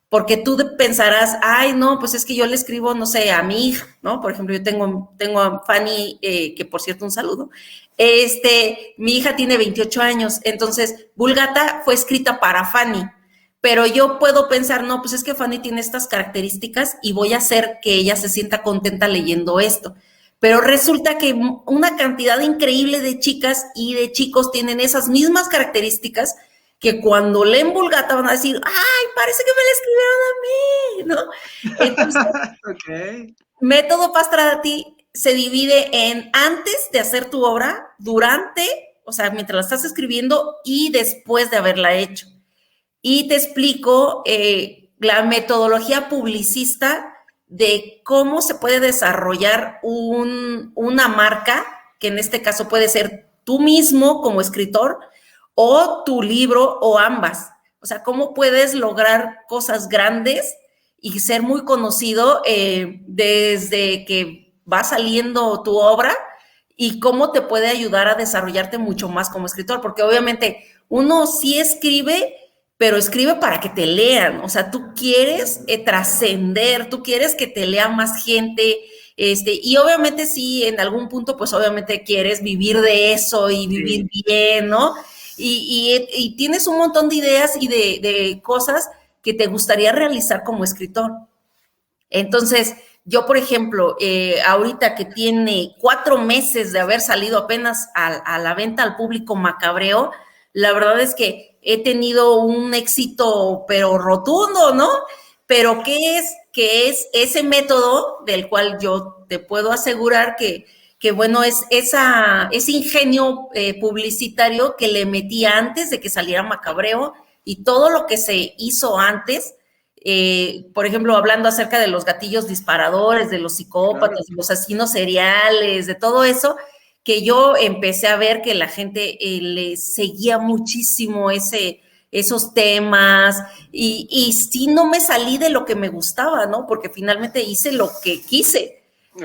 Porque tú pensarás, ay, no, pues es que yo le escribo, no sé, a mi hija, ¿no? Por ejemplo, yo tengo a Fanny, que por cierto, un saludo. Mi hija tiene 28 años, entonces Vulgata fue escrita para Fanny, pero yo puedo pensar, no, pues es que Fanny tiene estas características y voy a hacer que ella se sienta contenta leyendo esto. Pero resulta que una cantidad increíble de chicas y de chicos tienen esas mismas características que cuando leen Vulgata van a decir, ay, parece que me la escribieron a mí, ¿no? Entonces, Método Pastranati se divide en antes de hacer tu obra, durante, o sea, mientras la estás escribiendo y después de haberla hecho. Y te explico la metodología publicista de cómo se puede desarrollar una marca, que en este caso puede ser tú mismo como escritor, o tu libro, o ambas. O sea, cómo puedes lograr cosas grandes y ser muy conocido desde que va saliendo tu obra, y cómo te puede ayudar a desarrollarte mucho más como escritor, porque obviamente uno sí escribe, pero escribe para que te lean. O sea, tú quieres trascender, tú quieres que te lea más gente, y obviamente sí, en algún punto, pues obviamente quieres vivir de eso y vivir bien, ¿no? Y tienes un montón de ideas y de cosas que te gustaría realizar como escritor. Entonces, yo, por ejemplo, ahorita que tiene 4 meses de haber salido apenas a la venta al público Macabreo, la verdad es que he tenido un éxito, pero rotundo, ¿no? Pero ¿qué es? Que es ese método del cual yo te puedo asegurar que bueno, es ese ingenio publicitario que le metí antes de que saliera Macabreo, y todo lo que se hizo antes, por ejemplo, hablando acerca de los gatillos disparadores, de los psicópatas, de los asesinos seriales, de todo eso, que yo empecé a ver que la gente le seguía muchísimo esos temas, y sí, no me salí de lo que me gustaba, ¿no? Porque finalmente hice lo que quise.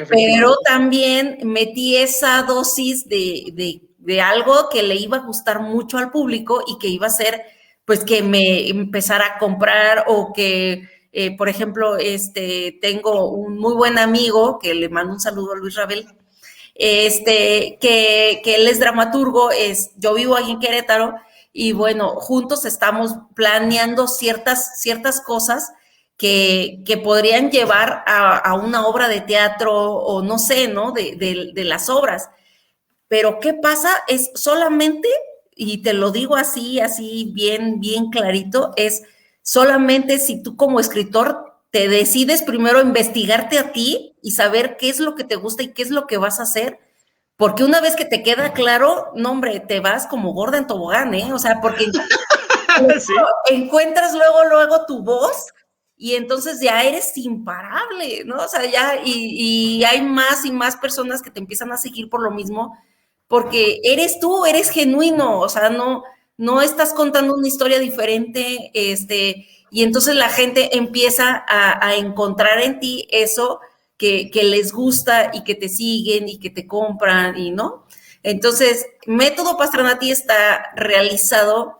Pero también metí esa dosis de algo que le iba a gustar mucho al público y que iba a hacer, pues, que me empezara a comprar, o que, por ejemplo, tengo un muy buen amigo, que le mando un saludo a Luis Rabel, que él es dramaturgo, yo vivo aquí en Querétaro, y bueno, juntos estamos planeando ciertas cosas que podrían llevar a una obra de teatro, o no sé, ¿no? De las obras. Pero ¿qué pasa? Es solamente, y te lo digo así bien, bien clarito, es solamente si tú como escritor te decides primero investigarte a ti y saber qué es lo que te gusta y qué es lo que vas a hacer, porque una vez que te queda claro, no, hombre, te vas como gorda en tobogán, ¿eh? O sea, porque ¿sí? Encuentras luego tu voz, y entonces ya eres imparable, ¿no? O sea, ya, y hay más y más personas que te empiezan a seguir por lo mismo, porque eres tú, eres genuino, o sea, no estás contando una historia diferente, y entonces la gente empieza a encontrar en ti eso que les gusta, y que te siguen y que te compran, y ¿no? Entonces, Método Pastranati está realizado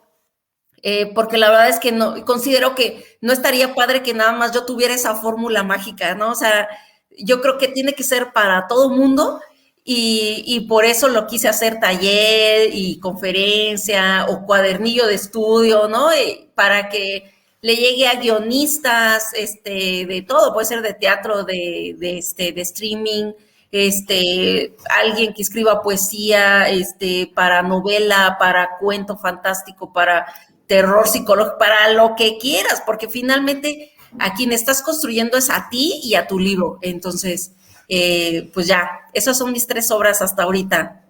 porque la verdad es que no, considero que no estaría padre que nada más yo tuviera esa fórmula mágica, ¿no? O sea, yo creo que tiene que ser para todo mundo, y por eso lo quise hacer taller y conferencia o cuadernillo de estudio, ¿no? Para que le llegue a guionistas, de todo, puede ser de teatro, de streaming, alguien que escriba poesía, para novela, para cuento fantástico, para terror psicológico, para lo que quieras, porque finalmente a quien estás construyendo es a ti y a tu libro. Entonces, pues ya, esas son mis 3 obras hasta ahorita.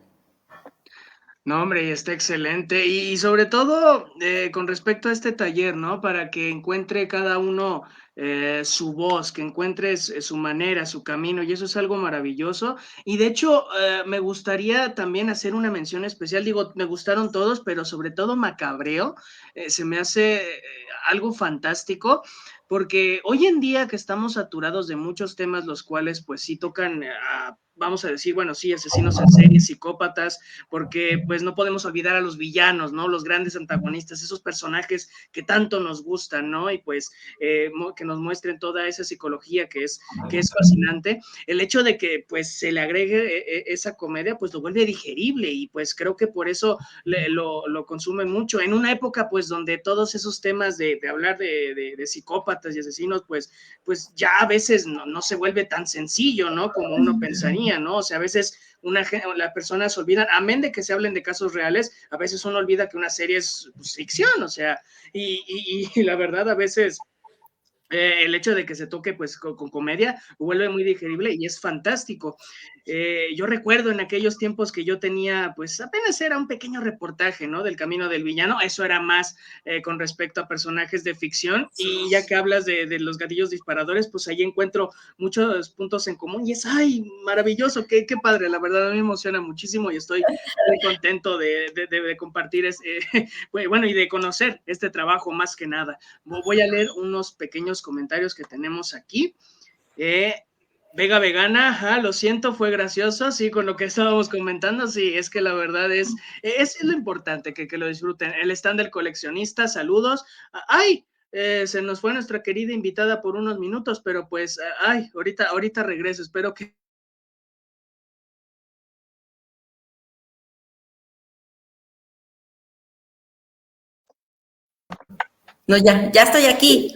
No, hombre, está excelente. Y sobre todo con respecto a este taller, ¿no? Para que encuentre cada uno su voz, que encuentre su manera, su camino, y eso es algo maravilloso. Y de hecho, me gustaría también hacer una mención especial. Digo, me gustaron todos, pero sobre todo Macabreo, se me hace algo fantástico. Porque hoy en día que estamos saturados de muchos temas, los cuales pues sí tocan vamos a decir, bueno, sí, asesinos en serie, psicópatas, porque pues no podemos olvidar a los villanos, ¿no? Los grandes antagonistas, esos personajes que tanto nos gustan, ¿no? Y pues que nos muestren toda esa psicología que es fascinante. El hecho de que pues se le agregue esa comedia, pues lo vuelve digerible y pues creo que por eso lo consumen mucho. En una época pues donde todos esos temas de hablar de psicópatas y asesinos, pues ya a veces no se vuelve tan sencillo, ¿no? Como uno pensaría, ¿no? O sea, a veces las personas olvidan, amén de que se hablen de casos reales, a veces uno olvida que una serie es pues, ficción, o sea, y la verdad a veces el hecho de que se toque pues con comedia vuelve muy digerible y es fantástico. Yo recuerdo en aquellos tiempos que yo tenía, pues apenas era un pequeño reportaje, ¿no? Del camino del villano, eso era más con respecto a personajes de ficción, y ya que hablas de los gatillos disparadores, pues ahí encuentro muchos puntos en común y es, ay, maravilloso, qué padre, la verdad a mí me emociona muchísimo y estoy muy contento de compartir, bueno, y de conocer este trabajo más que nada. Voy a leer unos pequeños comentarios que tenemos aquí. Vega Vegana, lo siento, fue gracioso, sí, con lo que estábamos comentando, sí, es que la verdad es lo importante, que lo disfruten. El stand del coleccionista, saludos. ¡Ay! Se nos fue nuestra querida invitada por unos minutos, pero pues, ay, ahorita regreso, espero que... No, ya estoy aquí.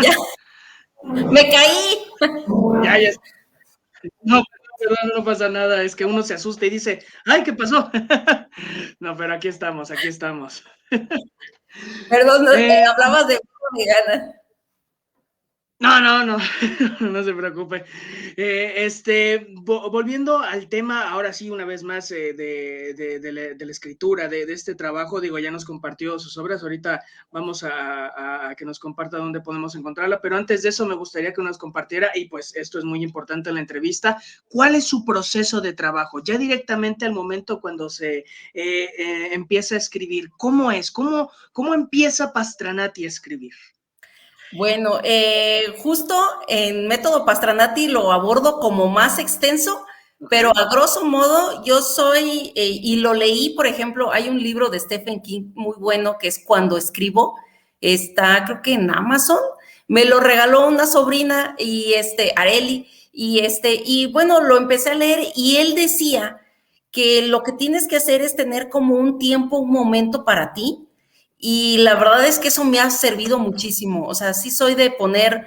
Ya, me caí. Ya. No, perdón, no pasa nada, es que uno se asusta y dice, ¡ay, qué pasó! No, pero aquí estamos. Perdón, hablabas de vegana. No, no se preocupe. Volviendo al tema, ahora sí, una vez más, de la escritura, de este trabajo, digo, ya nos compartió sus obras, ahorita vamos a que nos comparta dónde podemos encontrarla, pero antes de eso me gustaría que nos compartiera, y pues esto es muy importante en la entrevista, ¿cuál es su proceso de trabajo? Ya directamente al momento cuando se empieza a escribir, ¿cómo es? ¿Cómo empieza Pastranati a escribir? Bueno, justo en Método Pastranati lo abordo como más extenso, pero a grosso modo yo soy, y lo leí, por ejemplo, hay un libro de Stephen King muy bueno que es Cuando escribo, está creo que en Amazon, me lo regaló una sobrina y Areli, y bueno, lo empecé a leer y él decía que lo que tienes que hacer es tener como un tiempo, un momento para ti, y la verdad es que eso me ha servido muchísimo. O sea, sí soy de poner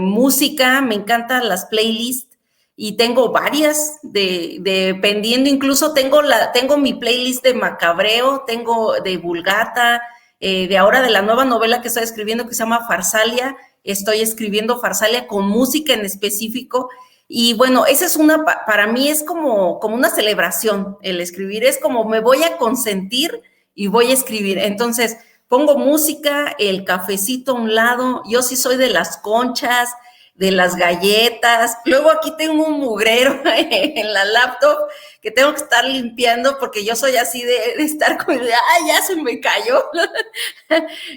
música, me encantan las playlists y tengo varias, dependiendo, incluso tengo mi playlist de Macabreo, tengo de Vulgata, de ahora de la nueva novela que estoy escribiendo que se llama Farsalia, estoy escribiendo Farsalia con música en específico. Y bueno, esa es para mí es como una celebración el escribir, es como me voy a consentir y voy a escribir. Entonces, pongo música, el cafecito a un lado, yo sí soy de las conchas, de las galletas, luego aquí tengo un mugrero en la laptop que tengo que estar limpiando porque yo soy así de estar con, ya se me cayó.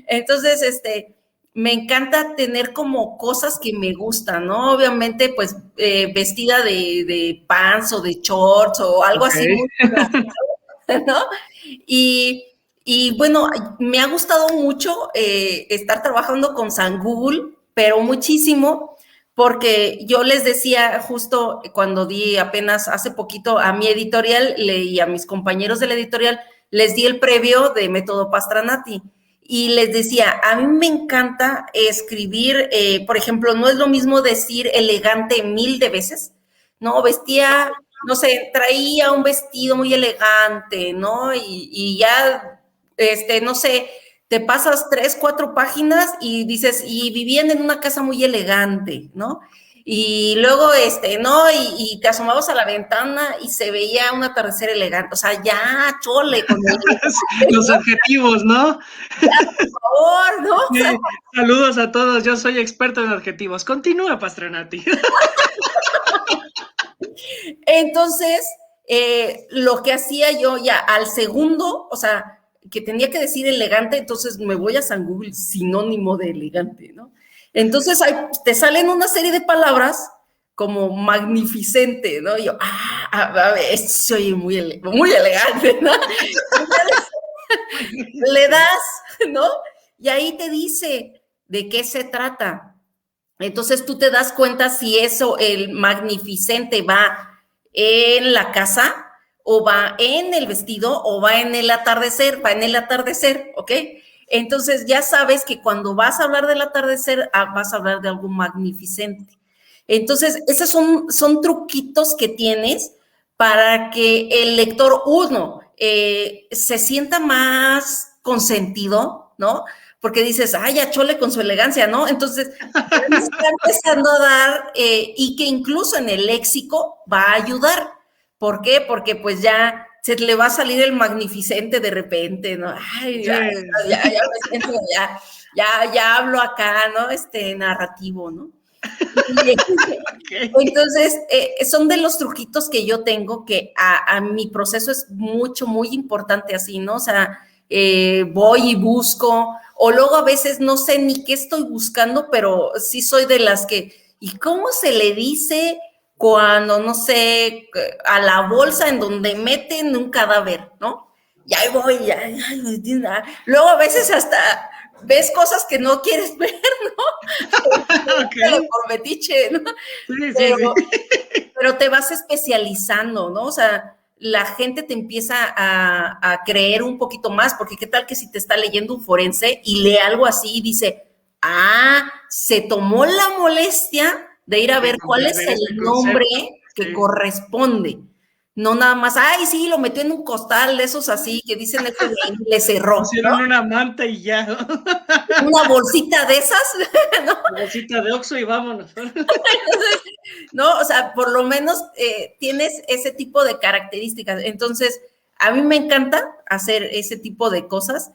Entonces, me encanta tener como cosas que me gustan, ¿no? Obviamente, pues, vestida de pants o de shorts o algo así, ¿no? Y bueno, me ha gustado mucho estar trabajando con San Google, pero muchísimo, porque yo les decía justo cuando di apenas hace poquito a mi editorial y a mis compañeros de la editorial, les di el previo de Método Pastranati y les decía, a mí me encanta escribir, por ejemplo, no es lo mismo decir elegante 1000 de veces, ¿no? Vestía, no sé, traía un vestido muy elegante, ¿no? Y ya, no sé, te pasas 3, 4 páginas y dices, y vivían en una casa muy elegante, ¿no? Y luego, ¿no? Y te asomabas a la ventana y se veía un atardecer elegante. O sea, ya, chole, con los adjetivos, ¿no? Ya, por favor, ¿no? Sí. O sea, saludos a todos, yo soy experto en adjetivos. Continúa, Pastrenati. Entonces, lo que hacía yo ya al segundo, o sea, que tenía que decir elegante, entonces me voy a San Google, sinónimo de elegante, ¿no? Entonces ahí te salen una serie de palabras como magnificente, ¿no? Y yo, a ver, soy muy elegante, ¿no? Le das, ¿no? Y ahí te dice de qué se trata. Entonces tú te das cuenta si eso, el magnificente, va en la casa o va en el vestido o va en el atardecer, ¿ok? Entonces ya sabes que cuando vas a hablar del atardecer, vas a hablar de algo magnificente. Entonces, esos son truquitos que tienes para que el lector, uno, se sienta más consentido, ¿no? Porque dices, ay, ya chole con su elegancia, ¿no? Entonces, está empezando a dar, y que incluso en el léxico va a ayudar. ¿Por qué? Porque pues ya se le va a salir el magnificente de repente, ¿no? Ay, ya me siento, ya hablo acá, ¿no? Narrativo, ¿no? Okay. Entonces, son de los truquitos que yo tengo que a mi proceso es muy importante así, ¿no? O sea, voy y busco, o luego a veces no sé ni qué estoy buscando, pero sí soy de las que, ¿y cómo se le dice cuando, no sé, a la bolsa en donde meten un cadáver, ¿no? Y ahí voy, luego a veces hasta ves cosas que no quieres ver, ¿no? Okay. Por metiche, ¿no? Sí. Pero te vas especializando, ¿no? O sea, la gente te empieza a creer un poquito más, porque qué tal que si te está leyendo un forense y lee algo así y dice, se tomó la molestia de ir a ver cuál es el nombre que corresponde. No nada más, sí, lo metió en un costal de esos así, que dicen FBI, le cerró. Pusieron, ¿no?, una manta y ya. Una bolsita de esas, ¿no? Una bolsita de Oxxo y vámonos. Entonces, no, o sea, por lo menos tienes ese tipo de características. Entonces, a mí me encanta hacer ese tipo de cosas.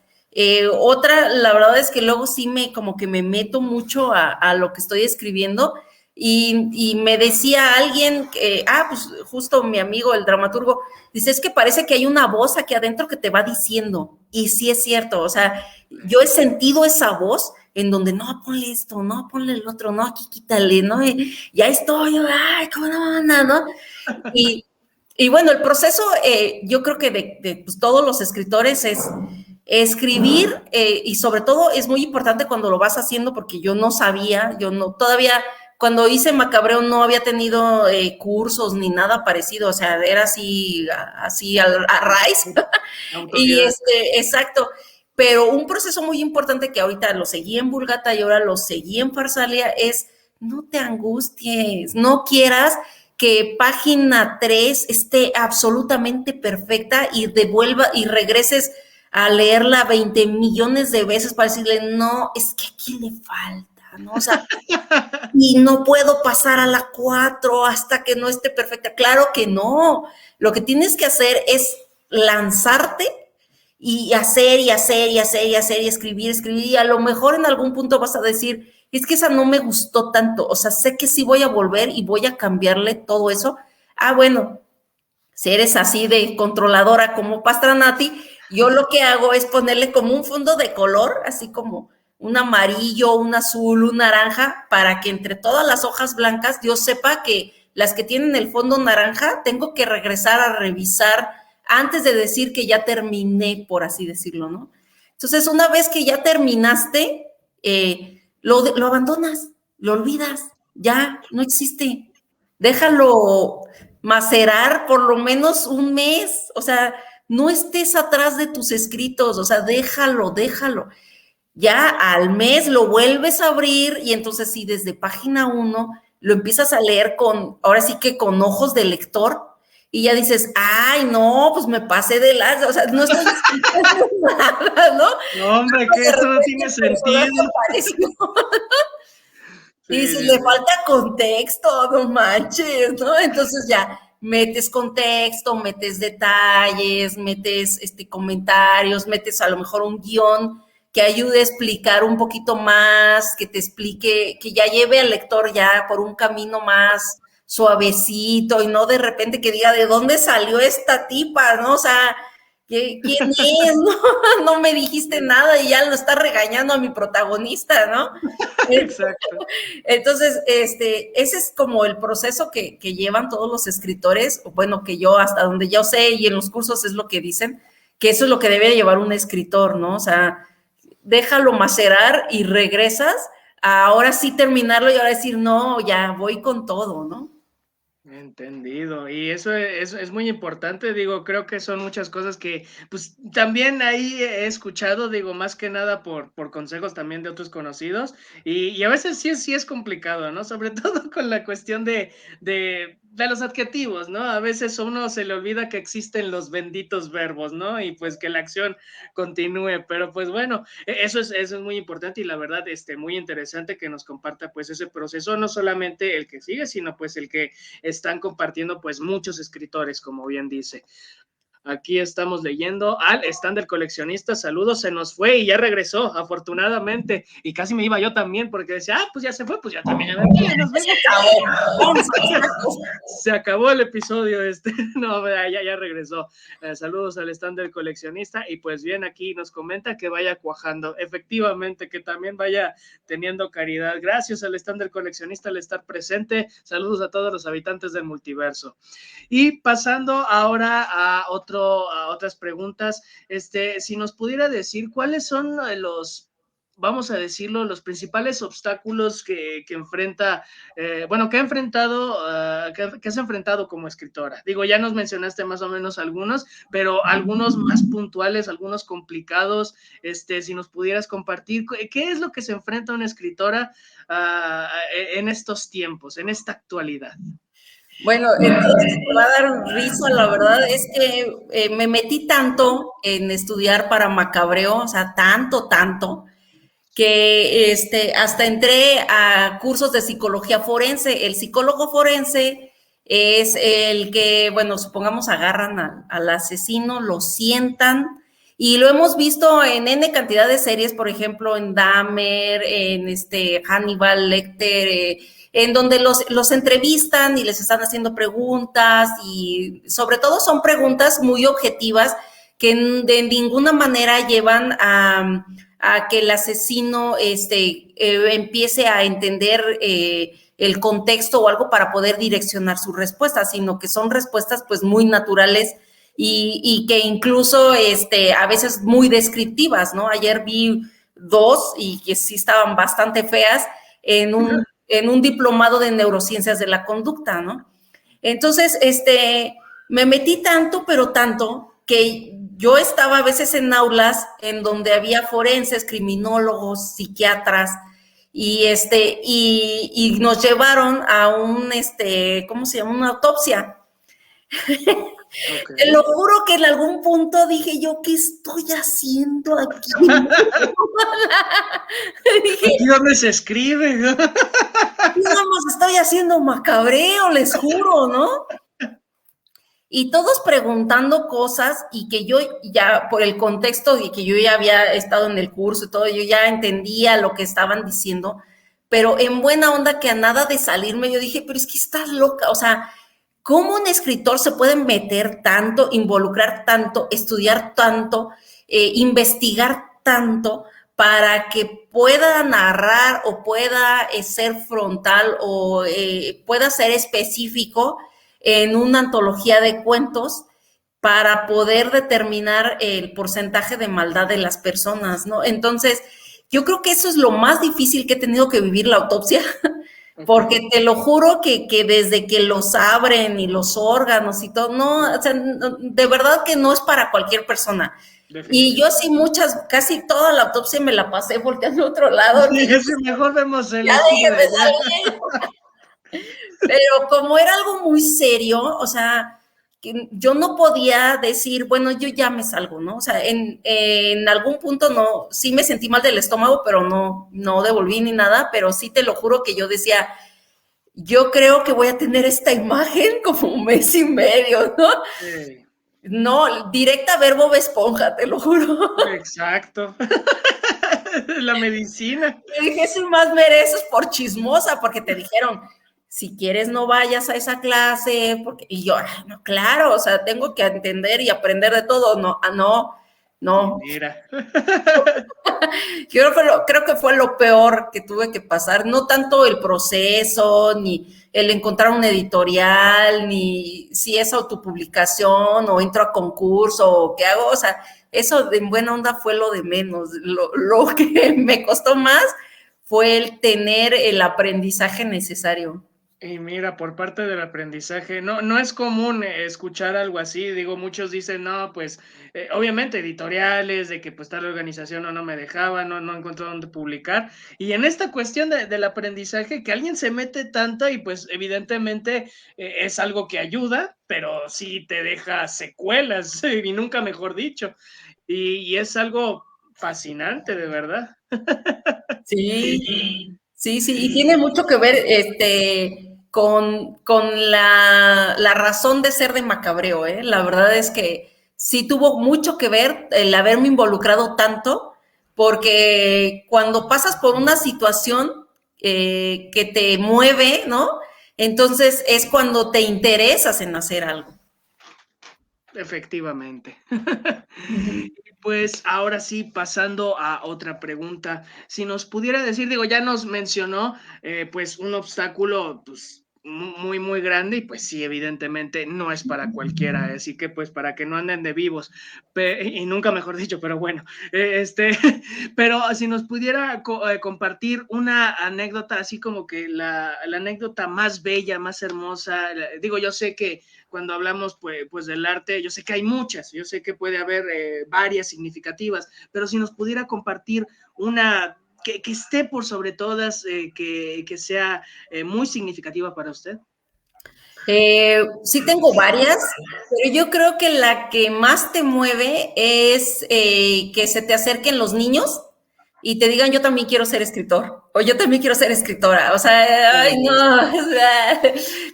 Otra, la verdad es que luego sí como que me meto mucho a lo que estoy escribiendo. Y me decía alguien que, pues justo mi amigo, el dramaturgo, dice, es que parece que hay una voz aquí adentro que te va diciendo. Y sí es cierto, o sea, yo he sentido esa voz en donde, no, ponle esto, no, ponle el otro, no, aquí quítale, ¿no? Ya estoy, ay, cómo no, ¿no? Y bueno, el proceso, yo creo que de pues, todos los escritores es escribir, y sobre todo es muy importante cuando lo vas haciendo, porque yo no sabía, todavía cuando hice Macabreo no había tenido cursos ni nada parecido, o sea, era así a raíz. Y exacto. Pero un proceso muy importante que ahorita lo seguí en Vulgata y ahora lo seguí en Farsalia es, no te angusties, no quieras que página 3 esté absolutamente perfecta y regreses a leerla 20 millones de veces para decirle, no, es que aquí le falta, ¿no? O sea, y no puedo pasar a la 4 hasta que no esté perfecta. Claro que no. Lo que tienes que hacer es lanzarte y hacer, y escribir, y a lo mejor en algún punto vas a decir, es que esa no me gustó tanto, o sea, sé que sí voy a volver y voy a cambiarle todo eso. Bueno, si eres así de controladora como Pastranati, yo lo que hago es ponerle como un fondo de color, así como un amarillo, un azul, un naranja, para que entre todas las hojas blancas yo sepa que las que tienen el fondo naranja tengo que regresar a revisar antes de decir que ya terminé, por así decirlo, ¿no? Entonces, una vez que ya terminaste, lo abandonas, lo olvidas, ya no existe. Déjalo macerar por lo menos un mes, o sea, no estés atrás de tus escritos, o sea, déjalo. Ya al mes lo vuelves a abrir y entonces sí, desde página 1 lo empiezas a leer ahora sí que con ojos de lector, y ya dices, ay, no, pues me pasé de lanza, o sea, no estoy escribiendo nada, ¿no? No, hombre, que esto no tiene sentido. Y Sí, dices, sí, le sí. falta contexto, no manches, ¿no? Entonces ya metes contexto, metes detalles, metes comentarios, metes a lo mejor un guión que ayude a explicar un poquito más, que te explique, que ya lleve al lector ya por un camino más suavecito y no de repente que diga de dónde salió esta tipa, ¿no? O sea, ¿quién es? No, no me dijiste nada y ya lo está regañando a mi protagonista, ¿no? Exacto. Entonces, ese es como el proceso que llevan todos los escritores, bueno, que yo hasta donde yo sé y en los cursos es lo que dicen, que eso es lo que debe llevar un escritor, ¿no? O sea, déjalo macerar y regresas a ahora sí terminarlo y ahora decir, no, ya voy con todo, ¿no? Entendido. Y eso es muy importante, digo, creo que son muchas cosas que, pues, también ahí he escuchado, digo, más que nada por consejos también de otros conocidos, y a veces sí es complicado, ¿no? Sobre todo con la cuestión de los adjetivos, ¿no? A veces a uno se le olvida que existen los benditos verbos, ¿no? Y pues que la acción continúe, pero pues bueno, eso es muy importante y la verdad, muy interesante que nos comparta pues ese proceso, no solamente el que sigue, sino pues el que están compartiendo pues muchos escritores, como bien dice. Aquí estamos leyendo al stand del coleccionista. Saludos, se nos fue y ya regresó, afortunadamente. Y casi me iba yo también porque decía, pues ya se fue, pues ya también ya nos vemos. Se acabó el episodio. No, ya regresó. Saludos al stand del coleccionista. Y pues bien, aquí nos comenta que vaya cuajando. Efectivamente, que también vaya teniendo caridad. Gracias al stand del coleccionista al estar presente. Saludos a todos los habitantes del multiverso. Y pasando ahora a otras preguntas, si nos pudiera decir cuáles son vamos a decirlo, los principales obstáculos que enfrenta, que ha enfrentado, que has enfrentado como escritora. Digo, ya nos mencionaste más o menos algunos, pero algunos más puntuales, algunos complicados, si nos pudieras compartir, ¿qué es lo que se enfrenta una escritora en estos tiempos, en esta actualidad? Bueno, entonces me va a dar risa, la verdad es que me metí tanto en estudiar para Macabreo, o sea, tanto, que hasta entré a cursos de psicología forense. El psicólogo forense es el que, bueno, supongamos agarran al asesino, lo sientan, y lo hemos visto en N cantidad de series, por ejemplo, en Dahmer, en Hannibal Lecter, en donde los entrevistan y les están haciendo preguntas, y sobre todo son preguntas muy objetivas que de ninguna manera llevan a que el asesino empiece a entender el contexto o algo para poder direccionar su respuesta, sino que son respuestas pues muy naturales y que incluso a veces muy descriptivas, ¿no? Ayer vi dos y que sí estaban bastante feas en un diplomado de neurociencias de la conducta, ¿no? Entonces, me metí tanto, pero tanto, que yo estaba a veces en aulas en donde había forenses, criminólogos, psiquiatras, y nos llevaron a ¿cómo se llama? Una autopsia. Okay. Te lo juro que en algún punto dije yo, ¿qué estoy haciendo aquí? Dije, ¿aquí dónde se escribe? Aquí nomás estoy haciendo macabreo, les juro, ¿no? Y todos preguntando cosas y que yo ya, por el contexto y que yo ya había estado en el curso y todo, yo ya entendía lo que estaban diciendo, pero en buena onda que a nada de salirme, yo dije, pero es que estás loca, o sea, ¿cómo un escritor se puede meter tanto, involucrar tanto, estudiar tanto, investigar tanto para que pueda narrar o pueda ser frontal o pueda ser específico en una antología de cuentos para poder determinar el porcentaje de maldad de las personas, ¿no? Entonces, yo creo que eso es lo más difícil que he tenido que vivir la autopsia, porque te lo juro que desde que los abren y los órganos y todo, no, o sea, de verdad que no es para cualquier persona. Y yo sí casi toda la autopsia me la pasé volteando a otro lado. Sí, mejor vemos el Pero como era algo muy serio, o sea, que yo no podía decir, bueno, yo ya me salgo, ¿no? O sea, en algún punto no, sí me sentí mal del estómago, pero no devolví ni nada, pero sí te lo juro que yo decía, yo creo que voy a tener esta imagen como un mes y medio, ¿no? Sí. No, directa a ver Bob Esponja, te lo juro. Exacto. La medicina. Y dije, eso más mereces por chismosa, porque te dijeron, si quieres no vayas a esa clase, porque, y yo, no, claro, o sea, tengo que entender y aprender de todo, no, Y no. mira. Yo creo que fue lo peor que tuve que pasar, no tanto el proceso, ni el encontrar un editorial, ni si es autopublicación o entro a concurso o qué hago, o sea, eso de buena onda fue lo de menos. Lo que me costó más fue el tener el aprendizaje necesario. Y mira, por parte del aprendizaje, no es común escuchar algo así. Digo, muchos dicen, no, pues, obviamente editoriales, de que pues tal organización no me dejaba, no encontró dónde publicar. Y en esta cuestión del aprendizaje, que alguien se mete tanto y pues evidentemente es algo que ayuda, pero sí te deja secuelas, y nunca mejor dicho. Y es algo fascinante, de verdad. Sí, sí, y tiene mucho que ver con la razón de ser de Macabreo, ¿eh? La verdad es que sí tuvo mucho que ver el haberme involucrado tanto, porque cuando pasas por una situación que te mueve, ¿no? Entonces es cuando te interesas en hacer algo. Efectivamente. Ujú. Pues ahora sí, pasando a otra pregunta, si nos pudiera decir, digo, ya nos mencionó pues un obstáculo pues muy grande y pues sí, evidentemente no es para cualquiera, así que pues para que no anden de vivos, y nunca mejor dicho, pero bueno, pero si nos pudiera compartir una anécdota así como que la anécdota más bella, más hermosa, digo, yo sé que cuando hablamos pues del arte, yo sé que hay muchas, yo sé que puede haber varias significativas, pero si nos pudiera compartir una que esté por sobre todas, que sea muy significativa para usted. Sí tengo varias, pero yo creo que la que más te mueve es que se te acerquen los niños y te digan, yo también quiero ser escritor, o yo también quiero ser escritora. O sea, ay, no, o sea,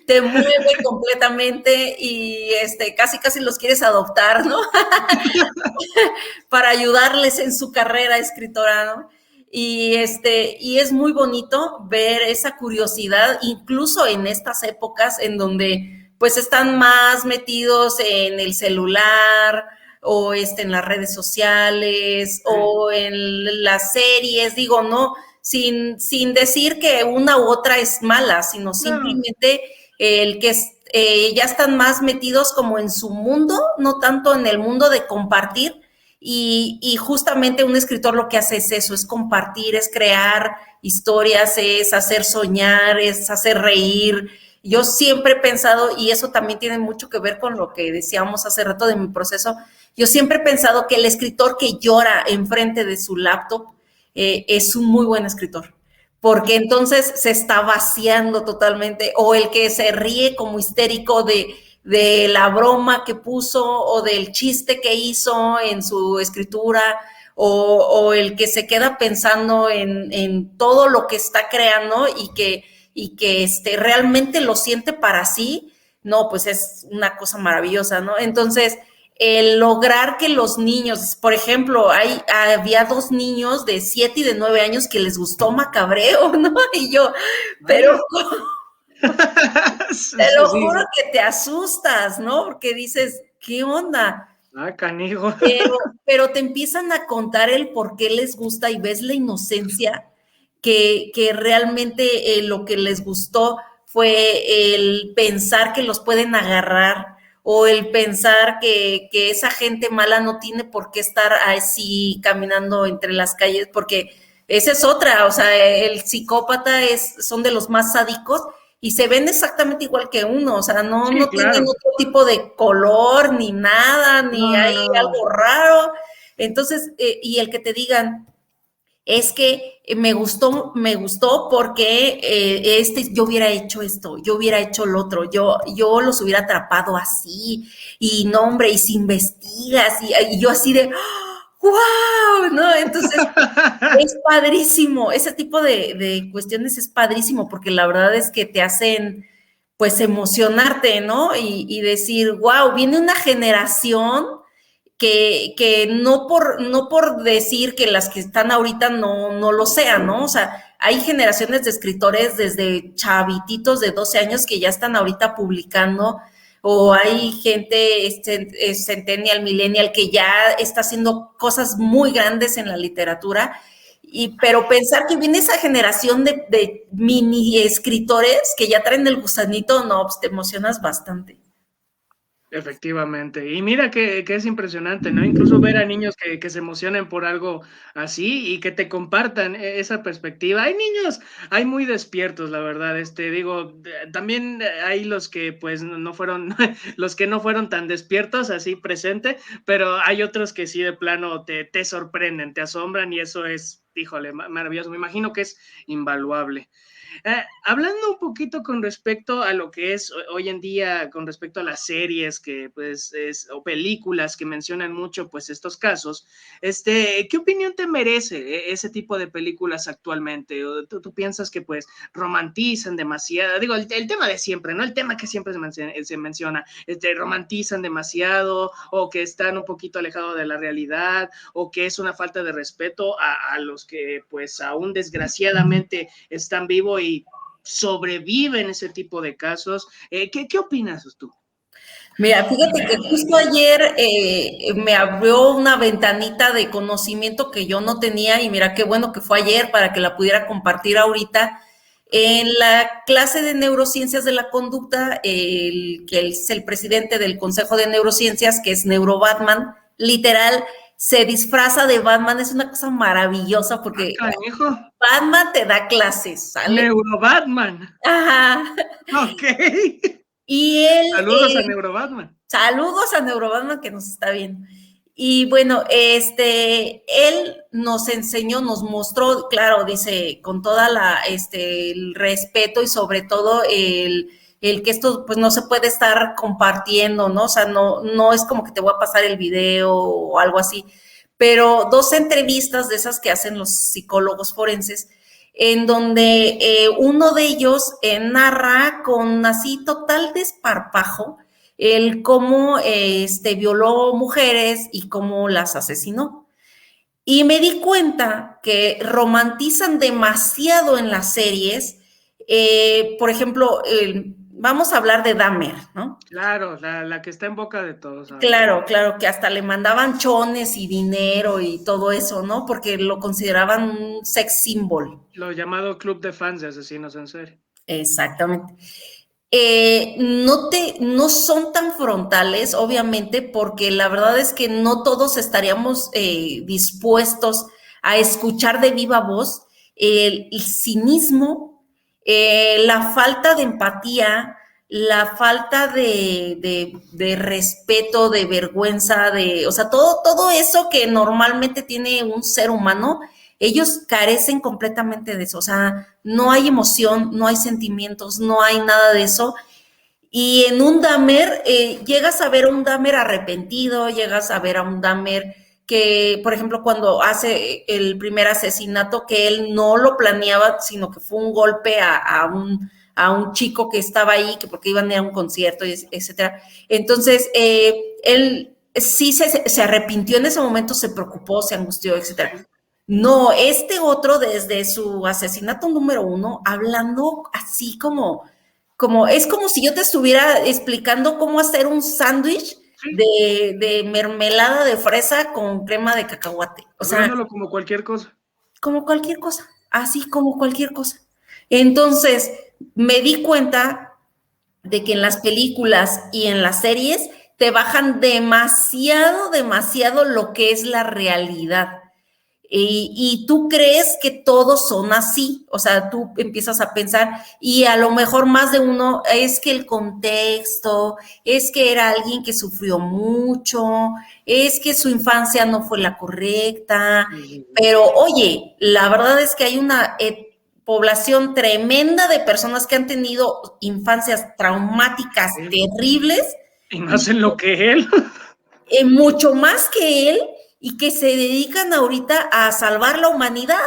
te mueve completamente y casi los quieres adoptar, ¿no? Para ayudarles en su carrera escritora, ¿no? Y es muy bonito ver esa curiosidad, incluso en estas épocas en donde pues están más metidos en el celular o en las redes sociales o en las series, digo, no, sin decir que una u otra es mala, sino No, simplemente el que ya están más metidos como en su mundo, no tanto en el mundo de compartir, y justamente un escritor lo que hace es eso, es compartir, es crear historias, es hacer soñar, es hacer reír. Yo siempre he pensado, y eso también tiene mucho que ver con lo que decíamos hace rato de mi proceso, yo siempre he pensado que el escritor que llora enfrente de su laptop es un muy buen escritor, porque entonces se está vaciando totalmente, o el que se ríe como histérico de la broma que puso o del chiste que hizo en su escritura, o el que se queda pensando en todo lo que está creando y que realmente lo siente para sí, no, pues es una cosa maravillosa, ¿no? Entonces, el lograr que los niños, por ejemplo, había 2 niños de 7 y de 9 años que les gustó Macabreo, ¿no? Y yo, pero sí, te lo sí, juro sí. que te asustas, ¿no? Porque dices, ¿qué onda? Ah, canijo. Pero te empiezan a contar el por qué les gusta y ves la inocencia que realmente lo que les gustó fue el pensar que los pueden agarrar o el pensar que esa gente mala no tiene por qué estar así caminando entre las calles, porque esa es otra, o sea, el psicópata son de los más sádicos y se ven exactamente igual que uno, o sea, Sí, no tienen claro. otro tipo de color, ni nada, ni No, no, hay no. algo raro. Entonces, y el que te digan, es que me gustó porque yo hubiera hecho esto, yo hubiera hecho lo otro, yo los hubiera atrapado así, y no, hombre, y si investigas, y yo así de, ¡wow! ¿No? Entonces, es padrísimo, ese tipo de cuestiones es padrísimo, porque la verdad es que te hacen, pues, emocionarte, ¿no? Y decir, wow, viene una generación que no por decir que las que están ahorita no lo sean, ¿no? O sea, hay generaciones de escritores desde chavititos de 12 años que ya están ahorita publicando, o hay gente centennial, millennial, que ya está haciendo cosas muy grandes en la literatura, pero pensar que viene esa generación de mini escritores que ya traen el gusanito, no, pues te emocionas bastante. Efectivamente. Y mira que es impresionante, ¿no? Incluso ver a niños que se emocionen por algo así y que te compartan esa perspectiva. Hay niños, hay muy despiertos, la verdad. Digo, también hay los que pues no fueron, los que no fueron tan despiertos, así presente, pero hay otros que sí de plano te sorprenden, te asombran y eso es, híjole, maravilloso. Me imagino que es invaluable. Hablando un poquito con respecto a lo que es hoy en día, con respecto a las series que, pues, o películas que mencionan mucho, pues, estos casos, ¿qué opinión te merece ese tipo de películas actualmente? ¿Tú piensas que, pues, romantizan demasiado? Digo, el tema de siempre, ¿no? El tema que siempre se menciona, romantizan demasiado o que están un poquito alejados de la realidad o que es una falta de respeto a los que, pues, aún desgraciadamente están vivos y sobreviven ese tipo de casos. ¿Qué opinas tú? Mira, fíjate que justo ayer me abrió una ventanita de conocimiento que yo no tenía, y mira qué bueno que fue ayer para que la pudiera compartir ahorita. En la clase de neurociencias de la conducta, que es el presidente del Consejo de Neurociencias, que es Neurobatman, literal, se disfraza de Batman. Es una cosa maravillosa porque Batman te da clases, ¿sale? Neurobatman. Ajá. Ok. Y él... Saludos a Neurobatman. Saludos a Neurobatman, que nos está viendo. Y bueno, él nos enseñó, nos mostró, claro, dice, con toda el respeto, y sobre todo el que esto pues no se puede estar compartiendo, ¿no? O sea, no es como que te voy a pasar el video o algo así, pero 2 entrevistas de esas que hacen los psicólogos forenses, en donde uno de ellos narra con así total desparpajo el cómo violó mujeres y cómo las asesinó. Y me di cuenta que romantizan demasiado en las series. Por ejemplo, vamos a hablar de Dahmer, ¿no? Claro, la que está en boca de todos. ¿Sabes? Claro, que hasta le mandaban chones y dinero y todo eso, ¿no? Porque lo consideraban un sex symbol. Lo llamado club de fans de asesinos en serie. Exactamente. No son tan frontales, obviamente, porque la verdad es que no todos estaríamos dispuestos a escuchar de viva voz el cinismo, la falta de empatía, la falta de respeto, de vergüenza, o sea, todo eso que normalmente tiene un ser humano. Ellos carecen completamente de eso, o sea, no hay emoción, no hay sentimientos, no hay nada de eso. Y en un Dahmer, llegas a ver a un Dahmer arrepentido, llegas a ver a un Dahmer que, por ejemplo, cuando hace el primer asesinato, que él no lo planeaba, sino que fue un golpe a un chico que estaba ahí, que porque iban a ir a un concierto, etcétera. Entonces, él sí se arrepintió en ese momento, se preocupó, se angustió, etcétera. No, otro desde su asesinato número 1, hablando así es como si yo te estuviera explicando cómo hacer un sándwich de mermelada de fresa con crema de cacahuate. O sea, hablándolo como cualquier cosa. Como cualquier cosa, así como cualquier cosa. Entonces, me di cuenta de que en las películas y en las series te bajan demasiado lo que es la realidad. y tú crees que todos son así, o sea, tú empiezas a pensar y a lo mejor más de uno es que el contexto, es que era alguien que sufrió mucho, es que su infancia no fue la correcta, pero oye, la verdad es que hay una población tremenda de personas que han tenido infancias traumáticas terribles. Y más en lo que él. Mucho más que él y que se dedican ahorita a salvar la humanidad.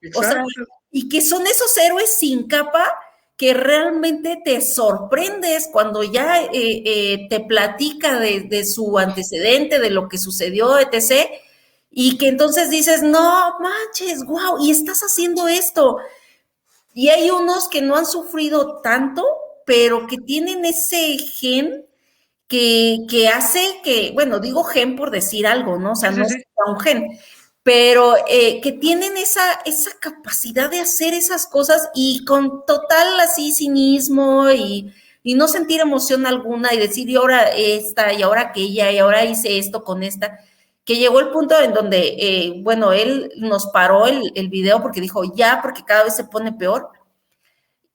Exacto. O sea, y que son esos héroes sin capa que realmente te sorprendes cuando ya te platica de su antecedente, de lo que sucedió, etc. Y que entonces dices, no manches, wow, y estás haciendo esto. Y hay unos que no han sufrido tanto, pero que tienen ese gen que hace que, bueno, digo gen por decir algo, ¿no? O sea, no es un gen, pero que tienen esa capacidad de hacer esas cosas y con total así cinismo y no sentir emoción alguna y decir, y ahora esta, y ahora aquella, y ahora hice esto con esta, que llegó el punto en donde, bueno, él nos paró el video porque dijo, ya, porque cada vez se pone peor,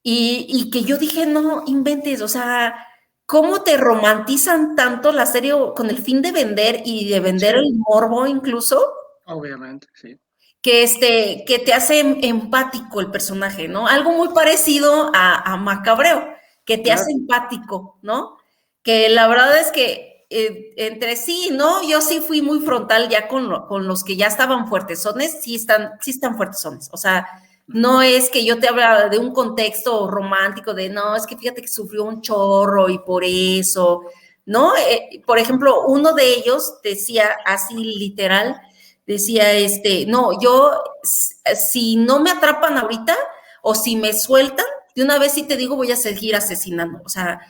y que yo dije, no inventes, o sea, ¿cómo te romantizan tanto la serie con el fin de vender y de vender el morbo incluso? Obviamente, sí. Que te hace empático el personaje, ¿no? Algo muy parecido a Macabreo, que te hace empático, ¿no? Que la verdad es que entre sí, ¿no? Yo sí fui muy frontal ya con los que ya estaban fuertesones, sí están fuertesones, o sea, no es que yo te habla de un contexto romántico de, no, es que fíjate que sufrió un chorro y por eso, ¿no? Por ejemplo, uno de ellos decía así literal, decía, no, yo, si no me atrapan ahorita o si me sueltan, de una vez sí te digo, voy a seguir asesinando. O sea,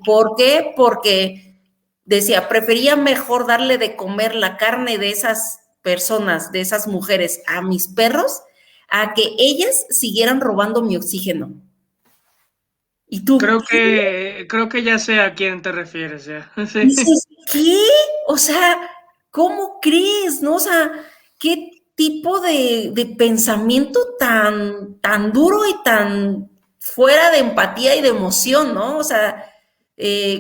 ¿por qué? Porque decía, prefería mejor darle de comer la carne de esas personas, de esas mujeres, a mis perros, a que ellas siguieran robando mi oxígeno. ¿Y tú? Creo que ya sé a quién te refieres, ya. Sí. Dices, ¿qué? O sea, ¿cómo crees? ¿No? O sea, ¿qué tipo de pensamiento tan duro y tan fuera de empatía y de emoción, ¿no? O sea,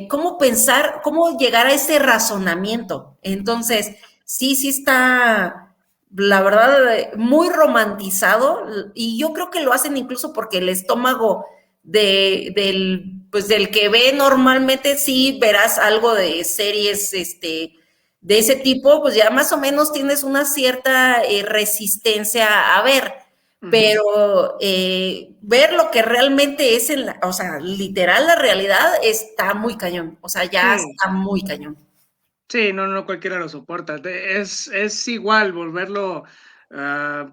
¿cómo pensar, cómo llegar a ese razonamiento? Entonces, sí está, la verdad, muy romantizado y yo creo que lo hacen incluso porque el estómago del que ve normalmente, sí verás algo de series de ese tipo, pues ya más o menos tienes una cierta resistencia a ver, pero ver lo que realmente es, o sea, literal la realidad está muy cañón, o sea, ya está muy cañón. Sí, no cualquiera lo soporta. Es igual volverlo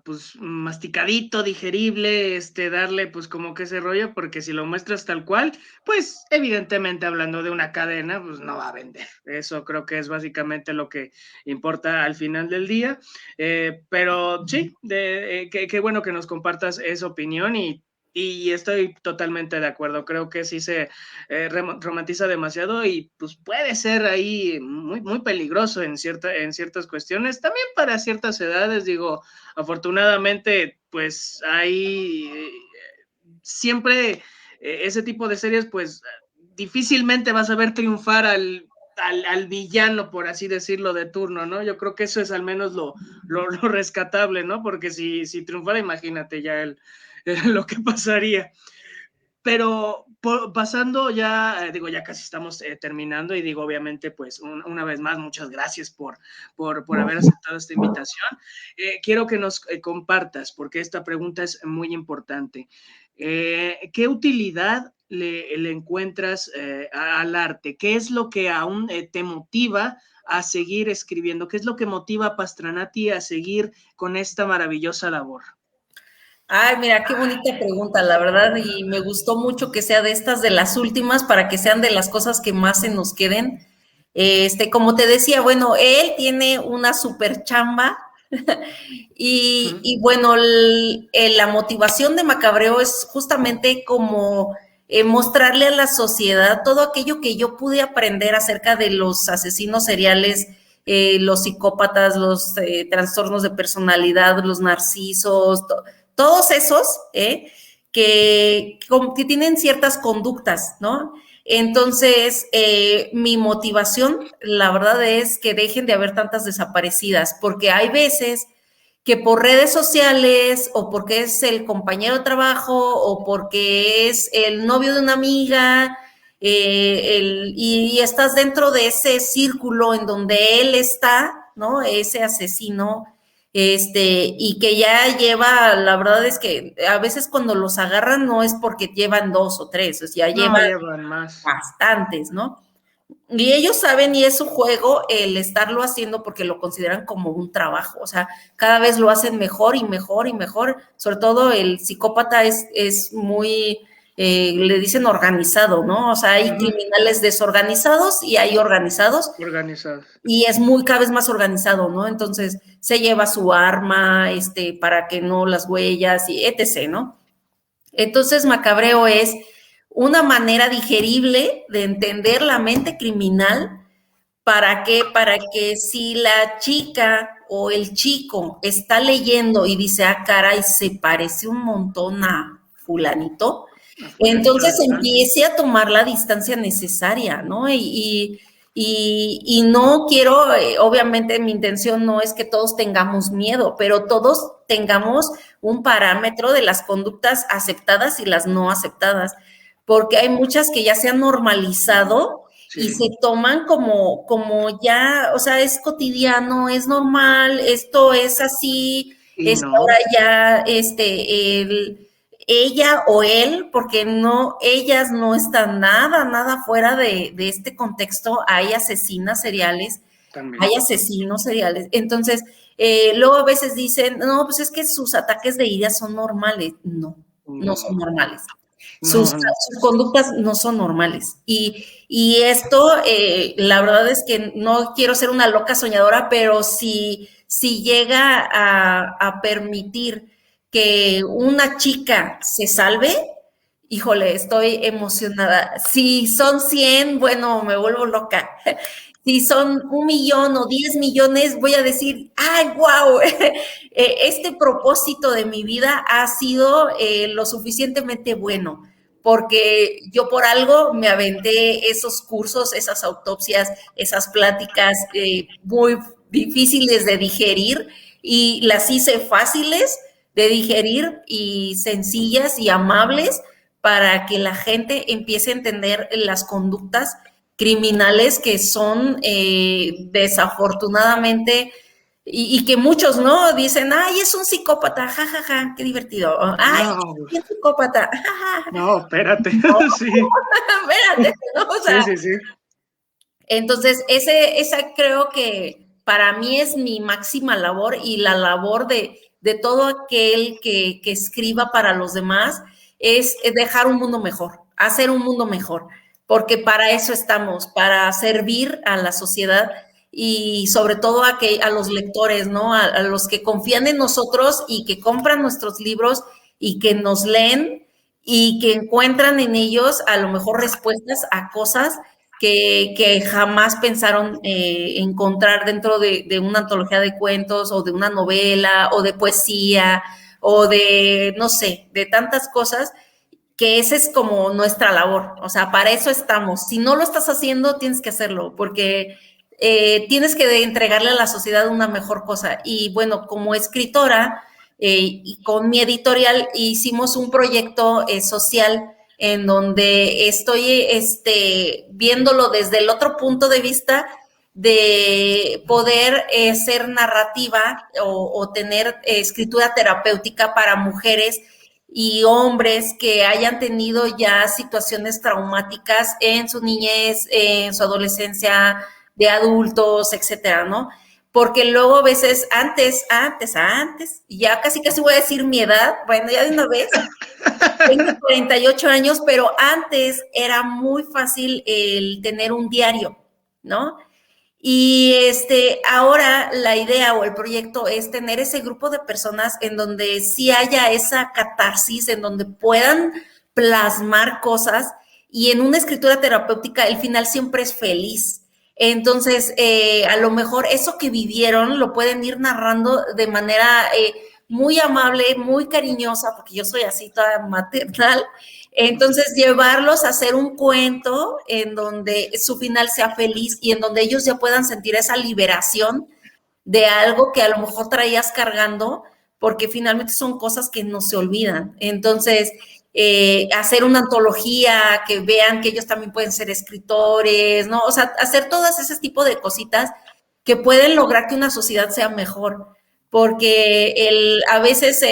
pues masticadito, digerible, darle pues como que ese rollo, porque si lo muestras tal cual, pues evidentemente hablando de una cadena, pues no va a vender. Eso creo que es básicamente lo que importa al final del día. Pero sí, qué bueno que nos compartas esa opinión y estoy totalmente de acuerdo. Creo que sí se romantiza demasiado y pues puede ser ahí muy peligroso en ciertas cuestiones. También para ciertas edades, digo, afortunadamente, pues hay siempre ese tipo de series, pues difícilmente vas a ver triunfar al villano, por así decirlo, de turno, ¿no? Yo creo que eso es al menos lo rescatable, ¿no? Porque si triunfara, imagínate ya lo que pasaría. Pero pasando ya, digo, ya casi estamos terminando y digo, obviamente, pues una vez más, muchas gracias por haber aceptado esta invitación. Quiero que nos compartas, porque esta pregunta es muy importante. ¿Qué utilidad le encuentras al arte? ¿Qué es lo que aún te motiva a seguir escribiendo? ¿Qué es lo que motiva a Pastranati a seguir con esta maravillosa labor? Ay, mira, qué bonita pregunta, la verdad, y me gustó mucho que sea de estas de las últimas para que sean de las cosas que más se nos queden. Como te decía, bueno, él tiene una super chamba y bueno, la motivación de Macabreo es justamente como mostrarle a la sociedad todo aquello que yo pude aprender acerca de los asesinos seriales los psicópatas, los trastornos de personalidad, los narcisos, todos esos que tienen ciertas conductas, ¿no? Entonces, mi motivación, la verdad es que dejen de haber tantas desaparecidas, porque hay veces que por redes sociales o porque es el compañero de trabajo o porque es el novio de una amiga y estás dentro de ese círculo en donde él está, ¿no? Ese asesino, y que ya lleva, la verdad es que a veces cuando los agarran no es porque llevan 2 o 3, o sea, ya llevan más. bastantes, ¿no? Y ellos saben y es su juego el estarlo haciendo porque lo consideran como un trabajo, o sea, cada vez lo hacen mejor y mejor y mejor, sobre todo el psicópata es muy, le dicen organizado, ¿no? O sea, hay criminales desorganizados y hay organizados. Organizados. Y es muy, cada vez más organizado, ¿no? Entonces, se lleva su arma, para que no las huellas y etc., ¿no? Entonces, Macabreo es una manera digerible de entender la mente criminal. ¿Para qué? Para que si la chica o el chico está leyendo y dice, ah, caray, se parece un montón a fulanito, entonces empiece a tomar la distancia necesaria, ¿no? Y no quiero, obviamente mi intención no es que todos tengamos miedo, pero todos tengamos un parámetro de las conductas aceptadas y las no aceptadas, porque hay muchas que ya se han normalizado y se toman como ya, o sea, es cotidiano, es normal, esto es así, ahora ya, ella o él, porque no, ellas no están nada fuera de este contexto. Hay asesinas seriales, también hay asesinos seriales. Entonces, luego a veces dicen, no, pues es que sus ataques de ira son normales. No son normales. Sus conductas no son normales. Y esto, la verdad es que no quiero ser una loca soñadora, pero si llega a permitir que una chica se salve, híjole, estoy emocionada. Si son 100, bueno, me vuelvo loca. Si son 1,000,000 o 10 millones, voy a decir, ¡ay, wow! Este propósito de mi vida ha sido lo suficientemente bueno, porque yo por algo me aventé esos cursos, esas autopsias, esas pláticas muy difíciles de digerir y las hice fáciles de digerir y sencillas y amables para que la gente empiece a entender las conductas criminales que son desafortunadamente y que muchos, ¿no? Dicen, ay, es un psicópata, jajaja, ja, ja, qué divertido. Ay, es un psicópata. Ja, ja. No, espérate. No, sí. Espérate, ¿no? O sea, sí. Entonces, esa creo que para mí es mi máxima labor y la labor de todo aquel que escriba para los demás es dejar un mundo mejor, hacer un mundo mejor, porque para eso estamos, para servir a la sociedad y sobre todo a los lectores, ¿no? A los que confían en nosotros y que compran nuestros libros y que nos leen y que encuentran en ellos a lo mejor respuestas a cosas que jamás pensaron encontrar dentro de una antología de cuentos o de una novela o de poesía o de, no sé, de tantas cosas, que esa es como nuestra labor. O sea, para eso estamos. Si no lo estás haciendo, tienes que hacerlo, porque tienes que entregarle a la sociedad una mejor cosa. Y bueno, como escritora y con mi editorial hicimos un proyecto social en donde estoy viéndolo desde el otro punto de vista de poder ser narrativa o tener escritura terapéutica para mujeres y hombres que hayan tenido ya situaciones traumáticas en su niñez, en su adolescencia, de adultos, etcétera, ¿no? Porque luego a veces antes, ya casi voy a decir mi edad, bueno, ya de una vez, tengo 48 años, pero antes era muy fácil el tener un diario, ¿no? Y ahora la idea o el proyecto es tener ese grupo de personas en donde sí haya esa catarsis, en donde puedan plasmar cosas y en una escritura terapéutica el final siempre es feliz. Entonces, a lo mejor eso que vivieron lo pueden ir narrando de manera muy amable, muy cariñosa, porque yo soy así toda maternal. Entonces, llevarlos a hacer un cuento en donde su final sea feliz y en donde ellos ya puedan sentir esa liberación de algo que a lo mejor traías cargando, porque finalmente son cosas que no se olvidan. Entonces, hacer una antología, que vean que ellos también pueden ser escritores, ¿no? O sea, hacer todas ese tipo de cositas que pueden lograr que una sociedad sea mejor, porque a veces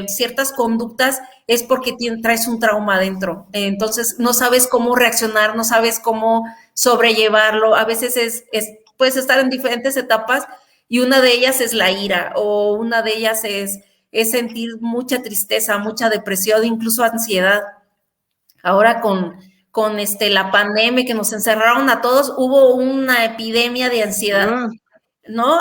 ciertas conductas es porque traes un trauma adentro, entonces no sabes cómo reaccionar, no sabes cómo sobrellevarlo, a veces puedes estar en diferentes etapas y una de ellas es la ira o una de ellas es sentir mucha tristeza, mucha depresión, incluso ansiedad. Ahora con la pandemia que nos encerraron a todos, hubo una epidemia de ansiedad, ¿no?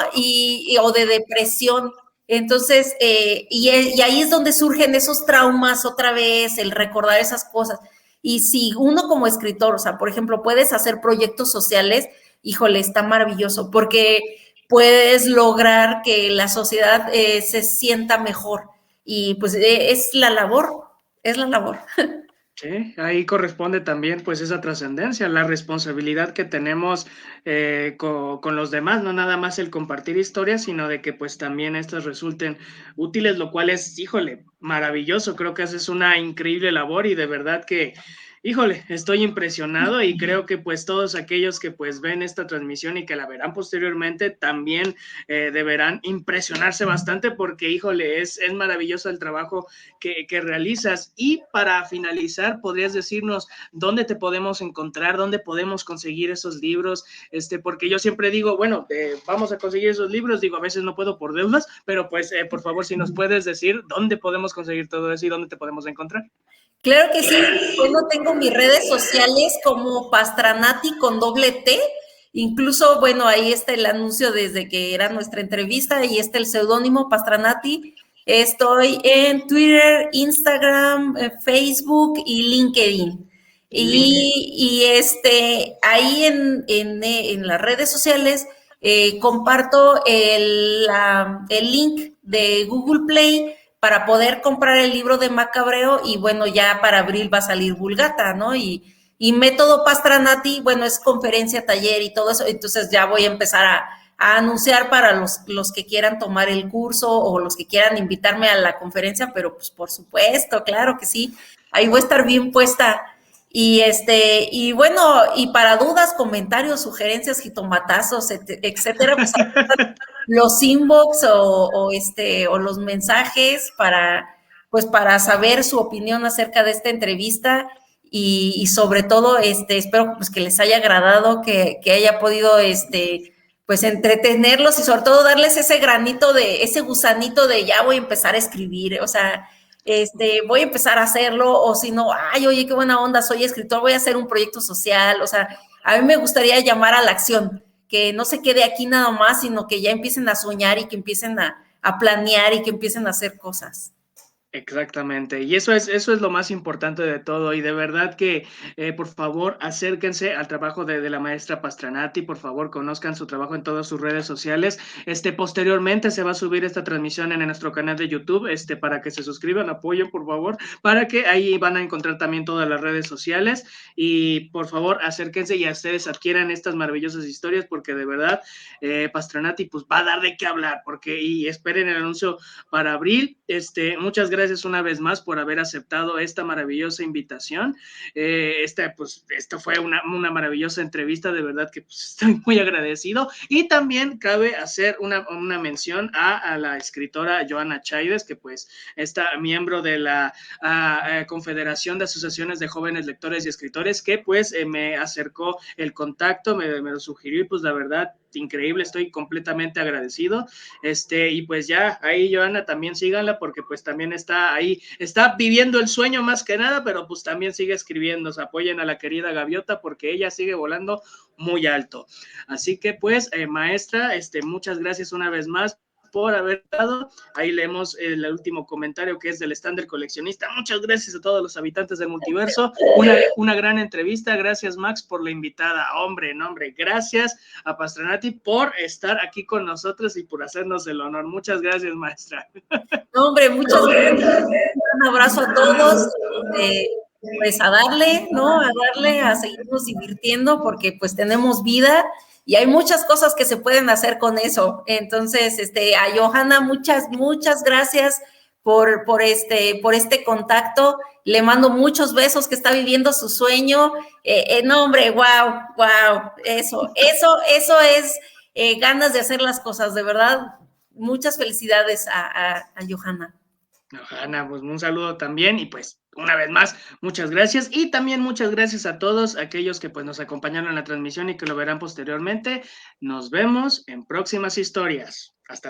O de depresión. Entonces, y ahí es donde surgen esos traumas otra vez, el recordar esas cosas. Y si uno como escritor, o sea, por ejemplo, puedes hacer proyectos sociales, híjole, está maravilloso, porque puedes lograr que la sociedad se sienta mejor. Y pues es la labor, es la labor. Sí, ahí corresponde también pues esa trascendencia, la responsabilidad que tenemos con los demás, no nada más el compartir historias, sino de que pues también estas resulten útiles, lo cual es, híjole, maravilloso, creo que haces una increíble labor y de verdad que, híjole, estoy impresionado y creo que pues todos aquellos que pues ven esta transmisión y que la verán posteriormente también deberán impresionarse bastante porque, híjole, es maravilloso el trabajo que realizas. Y para finalizar, ¿podrías decirnos dónde te podemos encontrar, dónde podemos conseguir esos libros? Porque yo siempre digo, bueno, vamos a conseguir esos libros, digo, a veces no puedo por deudas, pero pues por favor, si nos puedes decir dónde podemos conseguir todo eso y dónde te podemos encontrar. Claro que sí, bueno, tengo mis redes sociales como Pastranati con doble T, incluso, bueno, ahí está el anuncio desde que era nuestra entrevista, y está el seudónimo Pastranati. Estoy en Twitter, Instagram, Facebook y LinkedIn. Ahí en las redes sociales comparto el link de Google Play para poder comprar el libro de Macabreo, y bueno, ya para abril va a salir Vulgata, ¿no? Y método Pastranati, bueno, es conferencia, taller y todo eso, entonces ya voy a empezar a anunciar para los que quieran tomar el curso o los que quieran invitarme a la conferencia, pero pues por supuesto, claro que sí, ahí voy a estar bien puesta. Y bueno, y para dudas, comentarios, sugerencias, jitomatazos, etcétera, pues los inbox o los mensajes para saber su opinión acerca de esta entrevista, y sobre todo espero pues que les haya agradado, que haya podido pues entretenerlos y sobre todo darles ese gusanito de ya voy a empezar a escribir, o sea, voy a empezar a hacerlo, o si no, ay, oye, qué buena onda, soy escritor, voy a hacer un proyecto social, o sea, a mí me gustaría llamar a la acción, que no se quede aquí nada más, sino que ya empiecen a soñar y que empiecen a planear y que empiecen a hacer cosas. Exactamente, y eso es lo más importante de todo, y de verdad que por favor acérquense al trabajo de la maestra Pastranati, por favor conozcan su trabajo en todas sus redes sociales. Posteriormente se va a subir esta transmisión en nuestro canal de YouTube, para que se suscriban, apoyen por favor, para que ahí van a encontrar también todas las redes sociales, y por favor acérquense y a ustedes adquieran estas maravillosas historias, porque de verdad Pastranati pues va a dar de qué hablar, y esperen el anuncio para abril. Muchas gracias una vez más por haber aceptado esta maravillosa invitación. Pues, esto fue una maravillosa entrevista, de verdad que pues, estoy muy agradecido. Y también cabe hacer una mención a la escritora Joana Chaides, que pues está miembro de la Confederación de Asociaciones de Jóvenes Lectores y Escritores, que pues me acercó el contacto, me lo sugirió, y pues la verdad, increíble, estoy completamente agradecido. Y pues ya, ahí Joana, también síganla, porque pues también está ahí, está viviendo el sueño más que nada, pero pues también sigue escribiendo. Apoyen a la querida Gaviota, porque ella sigue volando muy alto. Así que pues, maestra, muchas gracias una vez más por haber dado. Ahí leemos el último comentario que es del stand del coleccionista. Muchas gracias a todos los habitantes del multiverso. Una gran entrevista. Gracias, Max, por la invitada. Hombre, gracias a Pastranati por estar aquí con nosotros y por hacernos el honor. Muchas gracias, maestra. Hombre, muchas gracias. Un abrazo a todos. Pues a darle, ¿no? A darle, a seguirnos divirtiendo porque pues tenemos vida y hay muchas cosas que se pueden hacer con eso. Entonces, a Johanna, muchas gracias por este contacto. Le mando muchos besos, que está viviendo su sueño. No, hombre, wow, eso es ganas de hacer las cosas, de verdad. Muchas felicidades a Johanna. Johanna, pues un saludo también y pues una vez más, muchas gracias y también muchas gracias a todos aquellos que pues nos acompañaron en la transmisión y que lo verán posteriormente. Nos vemos en próximas historias. Hasta la